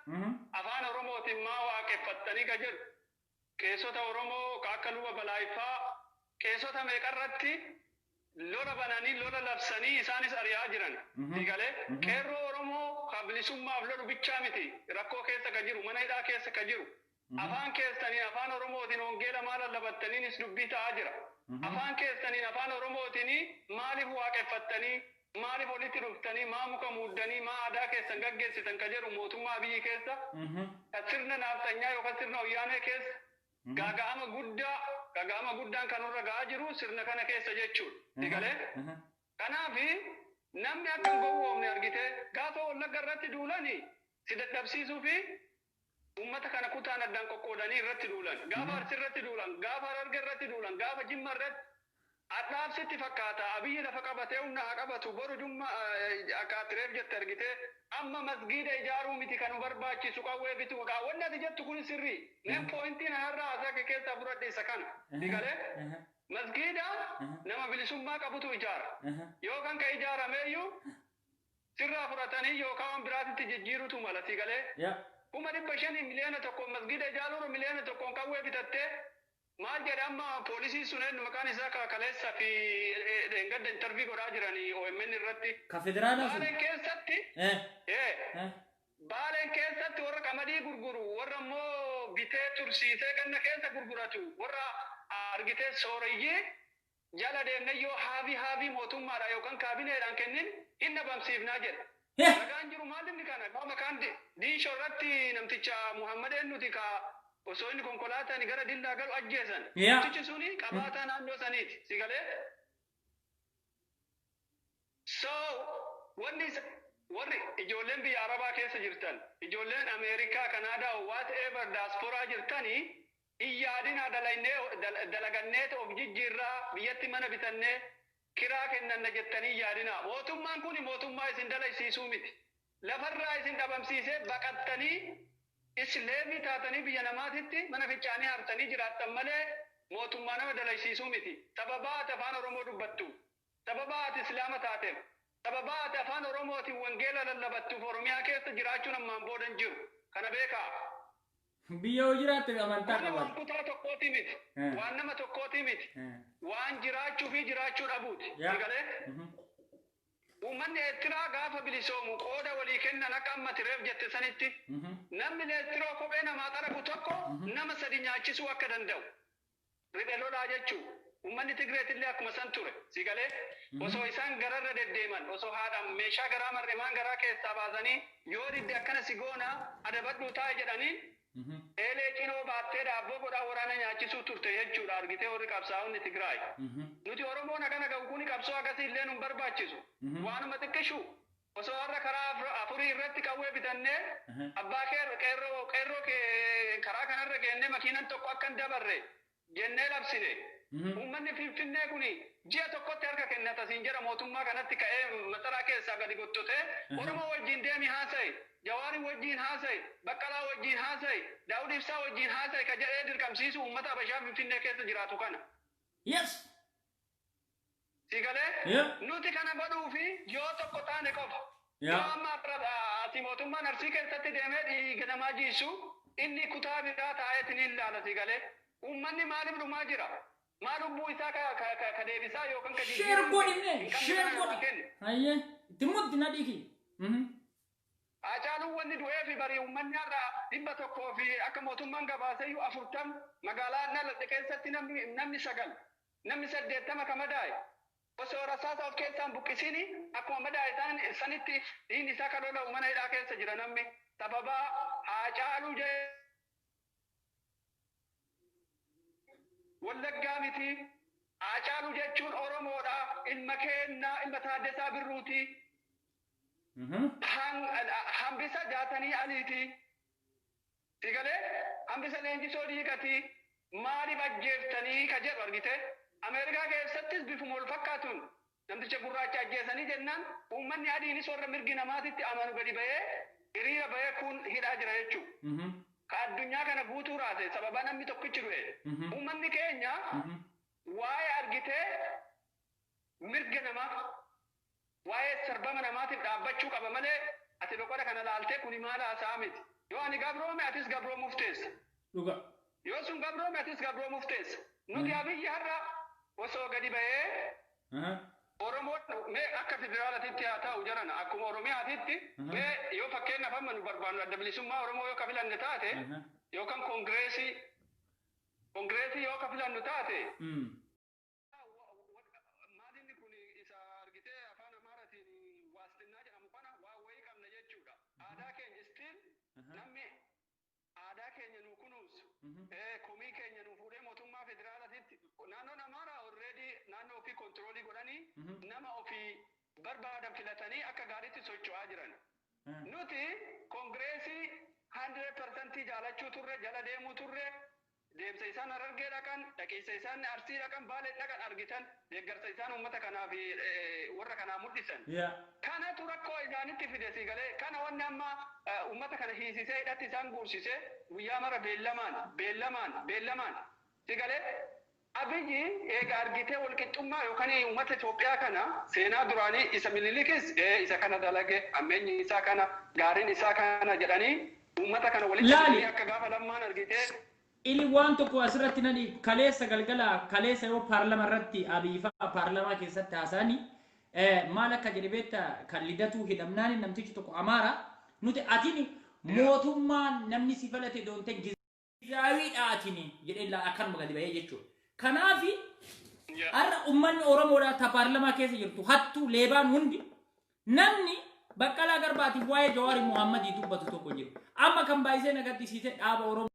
afaan Oromootiin maa waaqeffattanii ka jedhu qeessota Oromoo ka akka luba balaayiffaa qeessota meeqarratti lola bananii lola labsanii isaanis ari'aa jiran digalee qeerroo Oromoo ka bilisummaaf lolu bichaa miti rakkoo keessa ka jiru mana hidhaa keessa ka jiru afaan keessaniin afaan Oromootiin hongeela maal labattaniinis dubbii ta'aa jira afaan keessaniin afaan Oromootiin maaliif waaqeffattanii maaliif walitti dhuftanii maa muka muuddanii maa aadaa keessan gaggeessitan ka jedhu mootummaa biyyi keessa ka sirna naaftanyaa yookaan sirna wayyaanee keessa gaaga'ama guddaan kanurra ga'aa jiru sirna kana keessa jechuudha digalee kanaafi namni akka hin gowwoomne argite gaafa wallagga irratti duulani si dadhabsiisuu fi ummata kana kutaan addaan qoqqoodanii irratti duulan gaafa Arsii irratti duulan gaafa Hararge irratti duulan gaafa Jimma irratti adhaabsitti fakkaata abiyyi lafa qabatee humna haa qabatu boru jumma akka tireef jette argite amma masgiida ijaaruu miti kan barbaachisu qawwee bituudha wanni ati jettu kun sirrii neen poointiin har'aa asaa keessaa fudhadhe isa kana digalee masgiida nama bilisummaa qabutu ijaara yookaan ka ijaarameeyyuu sirraa fudhatanii yookaan biraatitti jijjiirutu mala digalee kuma 500 miliyoona tokko masgiida ijaaruun miliyoona tokkoon qawwee bitattee maal jedhe amma poolisii suneen maqaan isaa kaleessa fi gadda intervii godhaa jiranii OMN irratti ka federaalaa Baaleen keessatti Baaleen keessatti warra qamadii gurguru warra immoo bitee tursiisee ganna keessa gurguratu warra argitee sooreyyii jala deemne yoo haabii mootummaadha yookaan kaabineedhaan kennin hin dhabamsiifnaa jedhe. Ragaan jiru maal inni kana gaafa kaan diishoo irratti namticha Muhammadeen nuti ka osoo inni konkolaataan gara dillaa galu ajjeesan. Namtichi suni qabaataa naannoo saniiti si galee. So warri ijoolleen biyya Arabaa keessa jirtan ijoolleen Ameerikaa Kanaadaa whatever diaspora jirtanii iyyaadina dalagannee of jijjiirraa biyyatti mana bitannee kiraa kennanna jettanii yaadina mootummaan kun mootummaa isin dalaysiisuu miti lafarraa isin dhabamsiisee baqattanii isleemii taatanii biyya namaatitti mana fichaanii hartanii jiraattan malee mootummaa nama dalaysiisuu miti sababaa ati afaan Oromoo dubbattu sababaa ati islaama taateef sababaa ati afaan Oromootiin wangeela lallabattuuf Oromiyaa keessa jiraachuun ammaan boodan jiru kana beekaa. Biyya hojiraatte amantaa qaban. Waan kutaa tokkooti miti. Waan nama tokkooti miti. Waan jiraachuu fi jiraachuu dhabuuti. Galee. Uummanni Eertiraa gaafa bilisoomu qooda walii kennan akka amma tireef jette sanitti namni Eertiroo kophee namaa xaragu tokko nama 3 nyaachisuu akka danda'u. Riphee lolaa jechuudha. Uummanni Tigreetillee akkuma san ture. Si galee. Osoo isaan gararra deddeeman osoo haadhaan meeshaa garaa marremaan garaa keessaa baasanii yoo didde akkana si goona adabadhuu taa'e jedhanii eelee cinoo baattee daabboo godhaa waraana nyaachisuu turte jechuudha argitee warri qabsaa'onni Tigraay. Nuti Oromoon akkana gahu kuni qabsoo akkasii illee nu barbaachisu. Waanuma xiqqishu osoo har'a karaa afurii irratti qawwee bitannee abbaa qeerroo karaa kanarra geennee makiinan tokko akka hin dabarre jennee labsine. Uummanni Finfinnee kuni ji'a tokkotti harka kennata siin jedha mootummaa kanatti ka'ee masaraa keessaa gadi gottotee Oromoo wajjin deemi haasa'i. Jawaarii wajjin haasa'i, Baqqalaa wajjin haasa'i, Daawud Ibsaa wajjin haasa'i ka jedhee dirqamsiisu uummata Habashaa Finfinnee keessa jiraatu kana. Yes. Si galee? Nuti kana godhuu fi yoo tokko taane qofa. Yoo amma ati mootummaan Arsii keessatti deemee dhiiga namaa jiisu inni kutaa biraa taa'eetiin hin ilaala si galee. Uummanni maaliif dhumaa jira? Maal lubbuu isaa ka deebisaa yookaan ka jijjiiruu? Sheer godhine, sheer godhi. Hayyee, itti mutti na dhiigi. Hacaaluun wanni du'ee fi barii uummanni har'a 100 fi akka mootummaan gabaaseyyuu 40 magaalaa Nalladhe keessatti namni 9 namni 80 ka madaa'e osoo rasaasa of keessaan buqqisini akkuma madaa'e sanitti dhiigni isaa ka lola'u mana hidhaa keessa jira namni sababaa Hacaaluu Wallaggaa miti Hacaaluu jechuun Oromoodha ilma keenyaa ilma Taaddasaa Birruuti. Hambisa jaatanii aliiti. Si galee hambisa leenjisoo dhiigati maaliif ajjeeftanii ka jedhu argite. Ameerikaa keessattis bifuma wal fakkaatuun namticha gurraacha ajjeesanii jennaan uummanni adiinis warra mirgi namaatitti amanu gadi bahee hiriira bahee kun hidhaa jira jechuudha. Ka addunyaa kana guutuu raase sababa namni tokkichi du'e. Uummanni keenya waa'ee argitee mirga namaa waa'ee sarbama namaatiif dhaabbachuu qaba malee ati loqoda kana laaltee kuni maal haasa'a miti. Yoo ani gabroome atis gabroomuuf teessa. Yoo sun gabroome atis gabroomuuf teessa. Nuti abiyyi har'a osoo gadi bahee Oromoon mee akka federaalaatitti haa ta'u jaran akkuma Oromiyaatitti mee yoo fakkeenyaaf amma nu barbaannu adda bilisummaa Oromoo yoo ka filanne taate yookaan koongireesii yoo ka filannu taate maalinni kun isa argitee afaan Amaaraatiin waastinnaa jedhamu kana waa wayii qabna jechuudha. Aadaa keenya istiin namni aadaa keenya nu kunuunsu komii keenya nu fuudhee mootummaa federaalaatitti naannoon Amaaraa already naannoo ofii kontiroolii godhanii nama ofii barbaadan filatan. hubatanii akka gaariitti socho'aa jiran. Nuti koongireesii 100% jaalachuu turre jala deemuu turre deemsa isaan Harargee dhaqan dhaqiinsa isaan Arsii dhaqan Baalee dhaqan argitan deeggarsa isaan uummata kanaaf warra kanaa mul'isan. Kanatu rakkoo isaanitti fide sigalee kana wanni amma uummata kana hiisisee hidhatti isaan guursisee guyyaa mara beellamaan sigalee Abiyyi eega argitee walqixxummaa yookaan uummata Itoophiyaa kana seenaa duraanii isa Minilikis isa kana dalage ammeenyi isaa kana gaariin isaa kana jedhanii uummata kana walitti akka gaafa lammaan argitee ili waan tokko asirratti nani kaleessa galgala kaleessa yoo paarlama irratti Abiyyi faa paarlama keessatti haasani maal akka jedhe beekta kan lidatu hidhamnaan namtichi tokko Amaara nuti atini mootummaan namni si falate doonte gizaawiidha atini jedhe akkanuma gadi bahee jechuudha. Kanaafi har'a ummanni Oromoodhaa ta paarlamaa keessa jirtu hattuu leebaan hundi namni Baqqalaa Garbaatiif waa'ee Jawaari Muhammadii dubbatu tokko jiru. Amma kan baay'isee nagadisiise dhaaba Oromoo